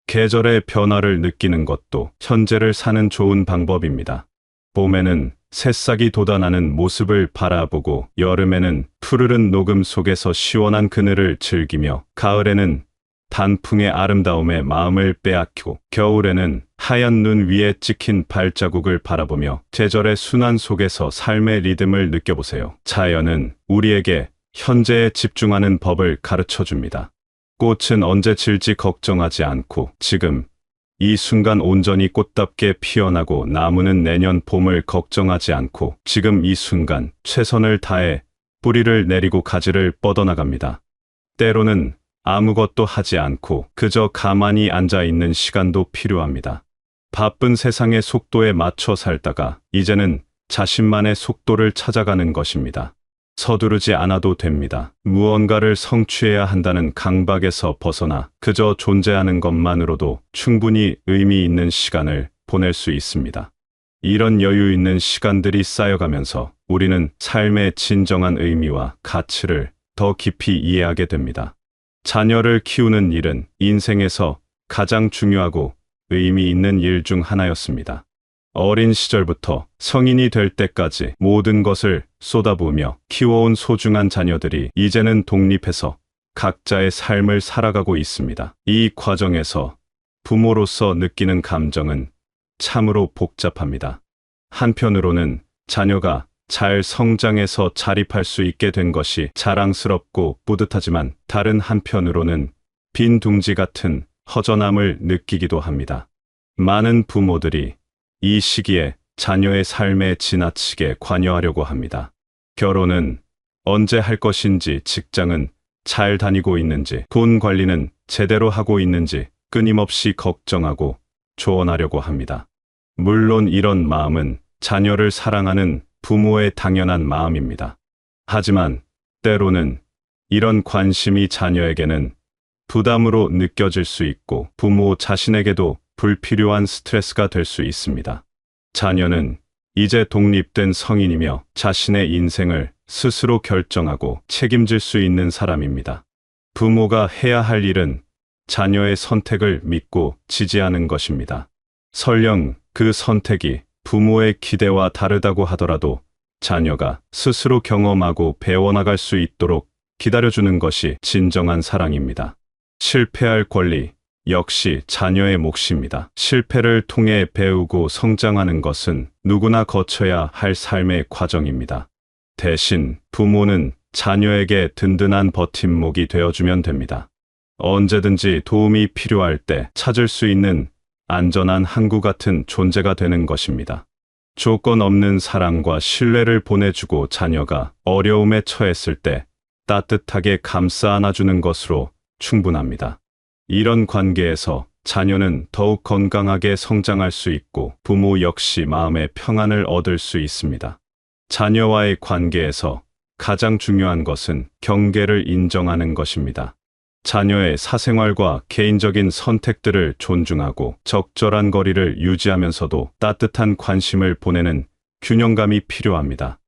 계절의 변화를 느끼는 것도 현재를 사는 좋은 방법입니다. 봄에는 새싹이 돋아나는 모습을 바라보고, 여름에는 푸르른 녹음 속에서 시원한 그늘을 즐기며, 가을에는 단풍의 아름다움에 마음을 빼앗기고, 겨울에는 하얀 눈 위에 찍힌 발자국을 바라보며 계절의 순환 속에서 삶의 리듬을 느껴보세요. 자연은 우리에게 현재에 집중하는 법을 가르쳐 줍니다. 꽃은 언제 질지 걱정하지 않고 지금 이 순간 온전히 꽃답게 피어나고, 나무는 내년 봄을 걱정하지 않고 지금 이 순간 최선을 다해 뿌리를 내리고 가지를 뻗어나갑니다. 때로는 아무것도 하지 않고 그저 가만히 앉아 있는 시간도 필요합니다. 바쁜 세상의 속도에 맞춰 살다가 이제는 자신만의 속도를 찾아가는 것입니다. 서두르지 않아도 됩니다. 무언가를 성취해야 한다는 강박에서 벗어나 그저 존재하는 것만으로도 충분히 의미 있는 시간을 보낼 수 있습니다. 이런 여유 있는 시간들이 쌓여가면서 우리는 삶의 진정한 의미와 가치를 더 깊이 이해하게 됩니다. 자녀를 키우는 일은 인생에서 가장 중요하고 의미 있는 일 중 하나였습니다. 어린 시절부터 성인이 될 때까지 모든 것을 쏟아부으며 키워온 소중한 자녀들이 이제는 독립해서 각자의 삶을 살아가고 있습니다. 이 과정에서 부모로서 느끼는 감정은 참으로 복잡합니다. 한편으로는 자녀가 잘 성장해서 자립할 수 있게 된 것이 자랑스럽고 뿌듯하지만, 다른 한편으로는 빈 둥지 같은 허전함을 느끼기도 합니다. 많은 부모들이 이 시기에 자녀의 삶에 지나치게 관여하려고 합니다. 결혼은 언제 할 것인지, 직장은 잘 다니고 있는지, 돈 관리는 제대로 하고 있는지 끊임없이 걱정하고 조언하려고 합니다. 물론 이런 마음은 자녀를 사랑하는 부모의 당연한 마음입니다. 하지만 때로는 이런 관심이 자녀에게는 부담으로 느껴질 수 있고, 부모 자신에게도 불필요한 스트레스가 될 수 있습니다. 자녀는 이제 독립된 성인이며 자신의 인생을 스스로 결정하고 책임질 수 있는 사람입니다. 부모가 해야 할 일은 자녀의 선택을 믿고 지지하는 것입니다. 설령 그 선택이 부모의 기대와 다르다고 하더라도 자녀가 스스로 경험하고 배워나갈 수 있도록 기다려주는 것이 진정한 사랑입니다. 실패할 권리 역시 자녀의 몫입니다. 실패를 통해 배우고 성장하는 것은 누구나 거쳐야 할 삶의 과정입니다. 대신 부모는 자녀에게 든든한 버팀목이 되어주면 됩니다. 언제든지 도움이 필요할 때 찾을 수 있는 안전한 항구 같은 존재가 되는 것입니다. 조건 없는 사랑과 신뢰를 보내주고, 자녀가 어려움에 처했을 때 따뜻하게 감싸 안아주는 것으로 충분합니다. 이런 관계에서 자녀는 더욱 건강하게 성장할 수 있고, 부모 역시 마음의 평안을 얻을 수 있습니다. 자녀와의 관계에서 가장 중요한 것은 경계를 인정하는 것입니다. 자녀의 사생활과 개인적인 선택들을 존중하고 적절한 거리를 유지하면서도 따뜻한 관심을 보내는 균형감이 필요합니다.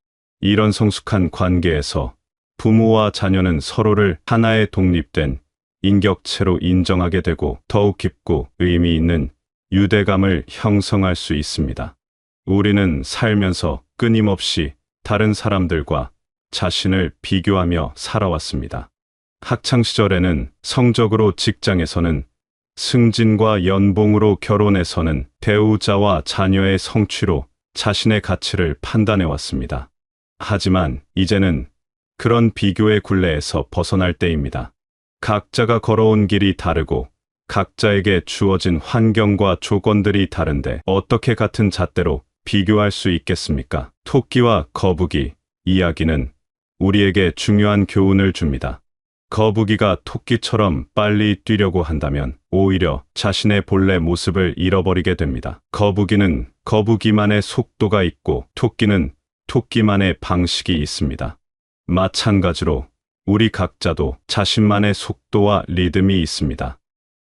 이런 성숙한 관계에서 부모와 자녀는 서로를 하나의 독립된 인격체로 인정하게 되고, 더욱 깊고 의미 있는 유대감을 형성할 수 있습니다. 우리는 살면서 끊임없이 다른 사람들과 자신을 비교하며 살아왔습니다. 학창시절에는 성적으로, 직장에서는 승진과 연봉으로, 결혼에서는 배우자와 자녀의 성취로 자신의 가치를 판단해왔습니다. 하지만 이제는 그런 비교의 굴레에서 벗어날 때입니다. 각자가 걸어온 길이 다르고 각자에게 주어진 환경과 조건들이 다른데 어떻게 같은 잣대로 비교할 수 있겠습니까? 토끼와 거북이 이야기는 우리에게 중요한 교훈을 줍니다. 거북이가 토끼처럼 빨리 뛰려고 한다면 오히려 자신의 본래 모습을 잃어버리게 됩니다. 거북이는 거북이만의 속도가 있고 토끼는 토끼만의 방식이 있습니다. 마찬가지로 우리 각자도 자신만의 속도와 리듬이 있습니다.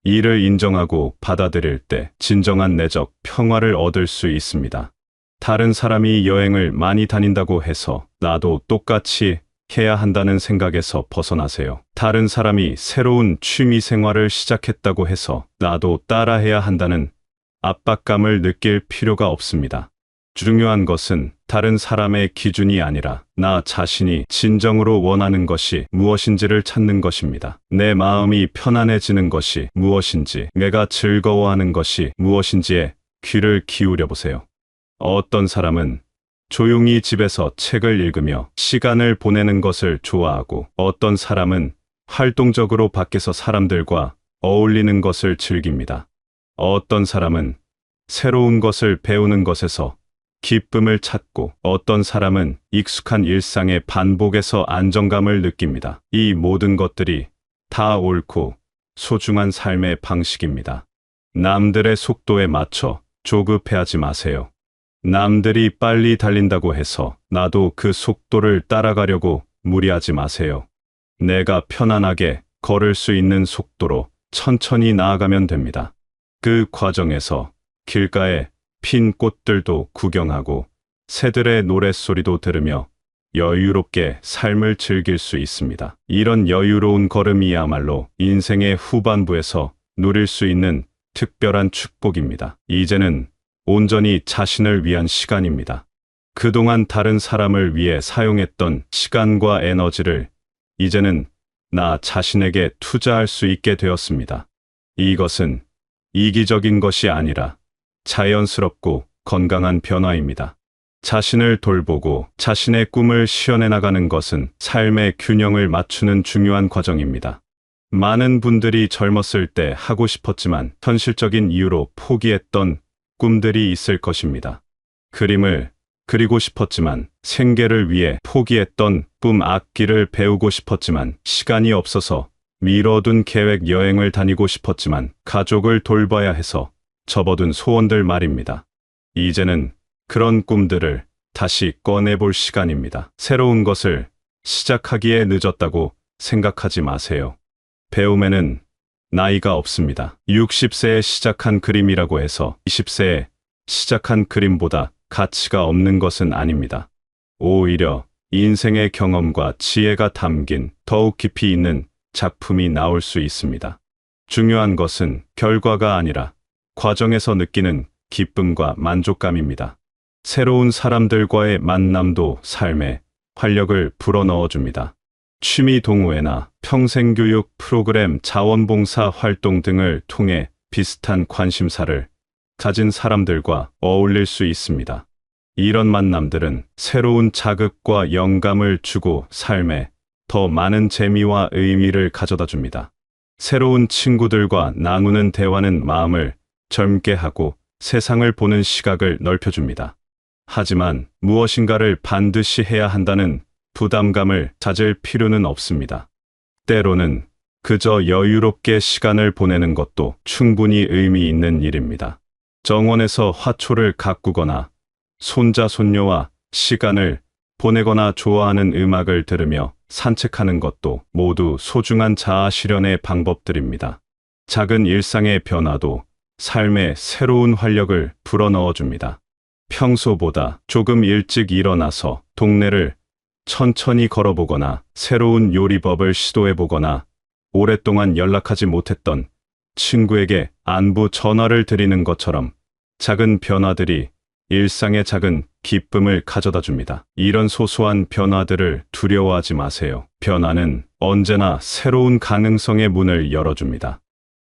이를 인정하고 받아들일 때 진정한 내적 평화를 얻을 수 있습니다. 다른 사람이 여행을 많이 다닌다고 해서 나도 똑같이 해야 한다는 생각에서 벗어나세요. 다른 사람이 새로운 취미 생활을 시작했다고 해서 나도 따라해야 한다는 압박감을 느낄 필요가 없습니다. 중요한 것은 다른 사람의 기준이 아니라 나 자신이 진정으로 원하는 것이 무엇인지를 찾는 것입니다. 내 마음이 편안해지는 것이 무엇인지, 내가 즐거워하는 것이 무엇인지에 귀를 기울여 보세요. 어떤 사람은 조용히 집에서 책을 읽으며 시간을 보내는 것을 좋아하고 어떤 사람은 활동적으로 밖에서 사람들과 어울리는 것을 즐깁니다. 어떤 사람은 새로운 것을 배우는 것에서 기쁨을 찾고 어떤 사람은 익숙한 일상의 반복에서 안정감을 느낍니다. 이 모든 것들이 다 옳고 소중한 삶의 방식입니다. 남들의 속도에 맞춰 조급해하지 마세요. 남들이 빨리 달린다고 해서 나도 그 속도를 따라가려고 무리하지 마세요. 내가 편안하게 걸을 수 있는 속도로 천천히 나아가면 됩니다. 그 과정에서 길가에 핀 꽃들도 구경하고 새들의 노랫소리도 들으며 여유롭게 삶을 즐길 수 있습니다. 이런 여유로운 걸음이야말로 인생의 후반부에서 누릴 수 있는 특별한 축복입니다. 이제는 온전히 자신을 위한 시간입니다. 그동안 다른 사람을 위해 사용했던 시간과 에너지를 이제는 나 자신에게 투자할 수 있게 되었습니다. 이것은 이기적인 것이 아니라 자연스럽고 건강한 변화입니다. 자신을 돌보고 자신의 꿈을 실현해 나가는 것은 삶의 균형을 맞추는 중요한 과정입니다. 많은 분들이 젊었을 때 하고 싶었지만 현실적인 이유로 포기했던 꿈들이 있을 것입니다. 그림을 그리고 싶었지만 생계를 위해 포기했던 꿈, 악기를 배우고 싶었지만 시간이 없어서 미뤄둔 계획, 여행을 다니고 싶었지만 가족을 돌봐야 해서 접어둔 소원들 말입니다. 이제는 그런 꿈들을 다시 꺼내볼 시간입니다. 새로운 것을 시작하기에 늦었다고 생각하지 마세요. 배움에는 나이가 없습니다. 60세에 시작한 그림이라고 해서 20세에 시작한 그림보다 가치가 없는 것은 아닙니다. 오히려 인생의 경험과 지혜가 담긴 더욱 깊이 있는 작품이 나올 수 있습니다. 중요한 것은 결과가 아니라 과정에서 느끼는 기쁨과 만족감입니다. 새로운 사람들과의 만남도 삶에 활력을 불어넣어줍니다. 취미 동호회나 평생교육 프로그램, 자원봉사 활동 등을 통해 비슷한 관심사를 가진 사람들과 어울릴 수 있습니다. 이런 만남들은 새로운 자극과 영감을 주고 삶에 더 많은 재미와 의미를 가져다 줍니다. 새로운 친구들과 나누는 대화는 마음을 젊게 하고 세상을 보는 시각을 넓혀줍니다. 하지만 무엇인가를 반드시 해야 한다는 부담감을 가질 필요는 없습니다. 때로는 그저 여유롭게 시간을 보내는 것도 충분히 의미 있는 일입니다. 정원에서 화초를 가꾸거나 손자, 손녀와 시간을 보내거나 좋아하는 음악을 들으며 산책하는 것도 모두 소중한 자아 실현의 방법들입니다. 작은 일상의 변화도 삶에 새로운 활력을 불어넣어줍니다. 평소보다 조금 일찍 일어나서 동네를 천천히 걸어보거나 새로운 요리법을 시도해보거나 오랫동안 연락하지 못했던 친구에게 안부 전화를 드리는 것처럼 작은 변화들이 일상의 작은 기쁨을 가져다 줍니다. 이런 소소한 변화들을 두려워하지 마세요. 변화는 언제나 새로운 가능성의 문을 열어줍니다.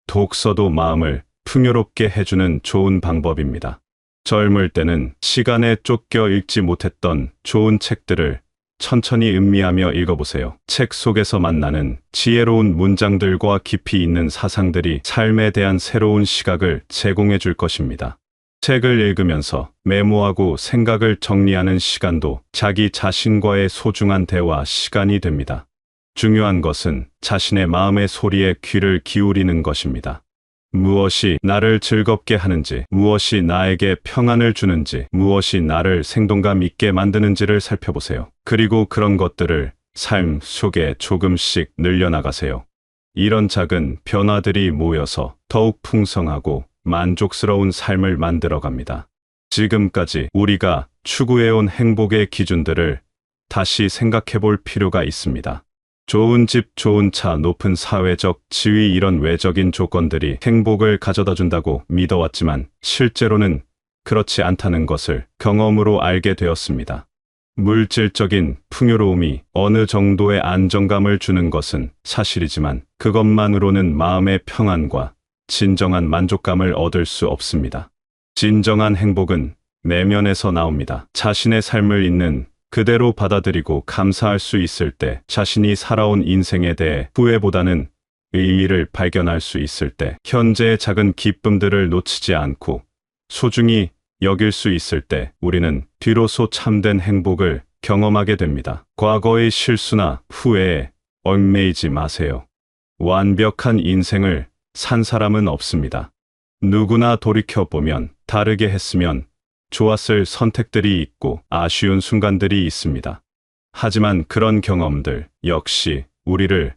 독서도 마음을 풍요롭게 해주는 좋은 방법입니다. 젊을 때는 시간에 쫓겨 읽지 못했던 좋은 책들을 천천히 음미하며 읽어보세요. 책 속에서 만나는 지혜로운 문장들과 깊이 있는 사상들이 삶에 대한 새로운 시각을 제공해 줄 것입니다. 책을 읽으면서 메모하고 생각을 정리하는 시간도 자기 자신과의 소중한 대화 시간이 됩니다. 중요한 것은 자신의 마음의 소리에 귀를 기울이는 것입니다. 무엇이 나를 즐겁게 하는지, 무엇이 나에게 평안을 주는지, 무엇이 나를 생동감 있게 만드는지를 살펴보세요. 그리고 그런 것들을 삶 속에 조금씩 늘려나가세요. 이런 작은 변화들이 모여서 더욱 풍성하고 만족스러운 삶을 만들어갑니다. 지금까지 우리가 추구해온 행복의 기준들을 다시 생각해 볼 필요가 있습니다. 좋은 집, 좋은 차, 높은 사회적 지위, 이런 외적인 조건들이 행복을 가져다 준다고 믿어왔지만 실제로는 그렇지 않다는 것을 경험으로 알게 되었습니다. 물질적인 풍요로움이 어느 정도의 안정감을 주는 것은 사실이지만 그것만으로는 마음의 평안과 진정한 만족감을 얻을 수 없습니다. 진정한 행복은 내면에서 나옵니다. 자신의 삶을 있는 그대로 받아들이고 감사할 수 있을 때, 자신이 살아온 인생에 대해 후회보다는 의의를 발견할 수 있을 때, 현재의 작은 기쁨들을 놓치지 않고 소중히 여길 수 있을 때, 우리는 비로소 참된 행복을 경험하게 됩니다. 과거의 실수나 후회에 얽매이지 마세요. 완벽한 인생을 산 사람은 없습니다. 누구나 돌이켜보면 다르게 했으면 좋았을 선택들이 있고 아쉬운 순간들이 있습니다. 하지만 그런 경험들 역시 우리를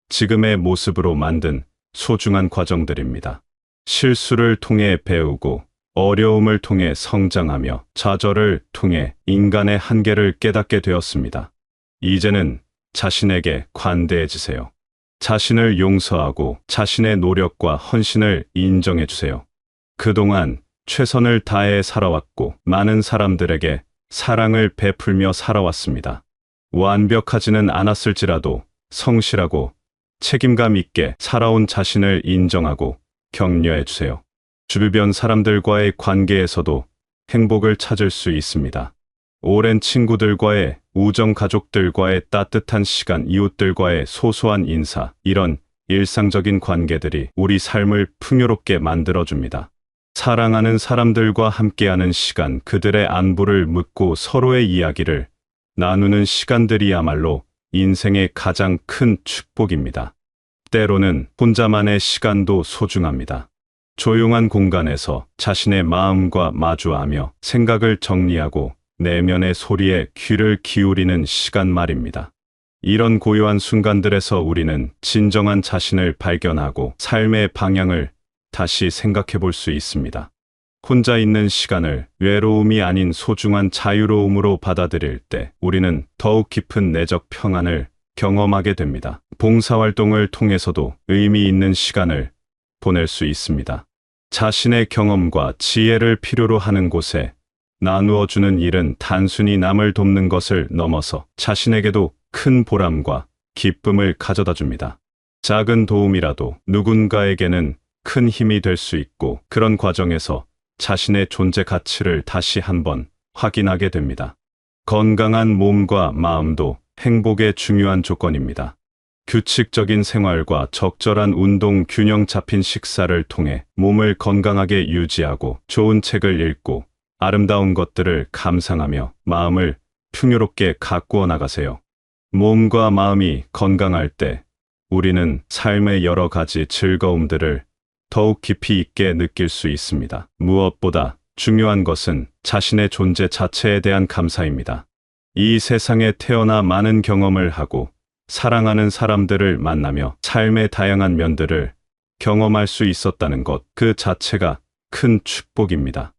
지금의 모습으로 만든 소중한 과정들입니다. 실수를 통해 배우고 어려움을 통해 성장하며 좌절을 통해 인간의 한계를 깨닫게 되었습니다. 이제는 자신에게 관대해지세요. 자신을 용서하고 자신의 노력과 헌신을 인정해 주세요. 그동안 최선을 다해 살아왔고 많은 사람들에게 사랑을 베풀며 살아왔습니다. 완벽하지는 않았을지라도 성실하고 책임감 있게 살아온 자신을 인정하고 격려해 주세요. 주변 사람들과의 관계에서도 행복을 찾을 수 있습니다. 오랜 친구들과의 우정, 가족들과의 따뜻한 시간, 이웃들과의 소소한 인사, 이런 일상적인 관계들이 우리 삶을 풍요롭게 만들어줍니다. 사랑하는 사람들과 함께하는 시간, 그들의 안부를 묻고 서로의 이야기를 나누는 시간들이야말로 인생의 가장 큰 축복입니다. 때로는 혼자만의 시간도 소중합니다. 조용한 공간에서 자신의 마음과 마주하며 생각을 정리하고 내면의 소리에 귀를 기울이는 시간 말입니다. 이런 고요한 순간들에서 우리는 진정한 자신을 발견하고 삶의 방향을 다시 생각해 볼 수 있습니다. 혼자 있는 시간을 외로움이 아닌 소중한 자유로움으로 받아들일 때 우리는 더욱 깊은 내적 평안을 경험하게 됩니다. 봉사활동을 통해서도 의미 있는 시간을 보낼 수 있습니다. 자신의 경험과 지혜를 필요로 하는 곳에 나누어주는 일은 단순히 남을 돕는 것을 넘어서 자신에게도 큰 보람과 기쁨을 가져다 줍니다. 작은 도움이라도 누군가에게는 큰 힘이 될 수 있고, 그런 과정에서 자신의 존재 가치를 다시 한번 확인하게 됩니다. 건강한 몸과 마음도 행복의 중요한 조건입니다. 규칙적인 생활과 적절한 운동, 균형 잡힌 식사를 통해 몸을 건강하게 유지하고 좋은 책을 읽고 아름다운 것들을 감상하며 마음을 풍요롭게 가꾸어 나가세요. 몸과 마음이 건강할 때 우리는 삶의 여러 가지 즐거움들을 더욱 깊이 있게 느낄 수 있습니다. 무엇보다 중요한 것은 자신의 존재 자체에 대한 감사입니다. 이 세상에 태어나 많은 경험을 하고 사랑하는 사람들을 만나며 삶의 다양한 면들을 경험할 수 있었다는 것, 그 자체가 큰 축복입니다.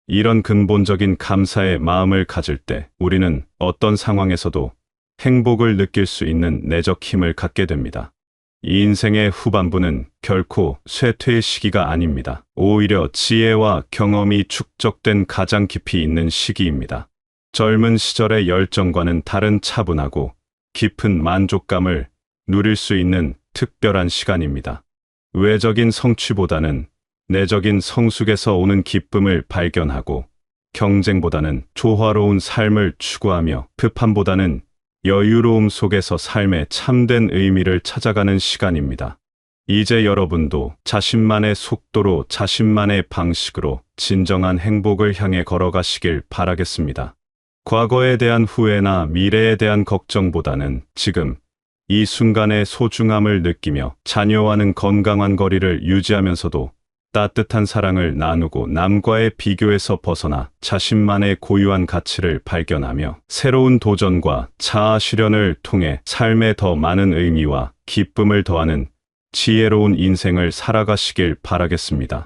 이런 근본적인 감사의 마음을 가질 때 우리는 어떤 상황에서도 행복을 느낄 수 있는 내적 힘을 갖게 됩니다. 이 인생의 후반부는 결코 쇠퇴의 시기가 아닙니다. 오히려 지혜와 경험이 축적된 가장 깊이 있는 시기입니다. 젊은 시절의 열정과는 다른 차분하고 깊은 만족감을 누릴 수 있는 특별한 시간입니다. 외적인 성취보다는 내적인 성숙에서 오는 기쁨을 발견하고, 경쟁보다는 조화로운 삶을 추구하며 급함보다는 여유로움 속에서 삶의 참된 의미를 찾아가는 시간입니다. 이제 여러분도 자신만의 속도로 자신만의 방식으로 진정한 행복을 향해 걸어가시길 바라겠습니다. 과거에 대한 후회나 미래에 대한 걱정보다는 지금 이 순간의 소중함을 느끼며 자녀와는 건강한 거리를 유지하면서도 따뜻한 사랑을 나누고 남과의 비교에서 벗어나 자신만의 고유한 가치를 발견하며 새로운 도전과 자아 실현을 통해 삶에 더 많은 의미와 기쁨을 더하는 지혜로운 인생을 살아가시길 바라겠습니다.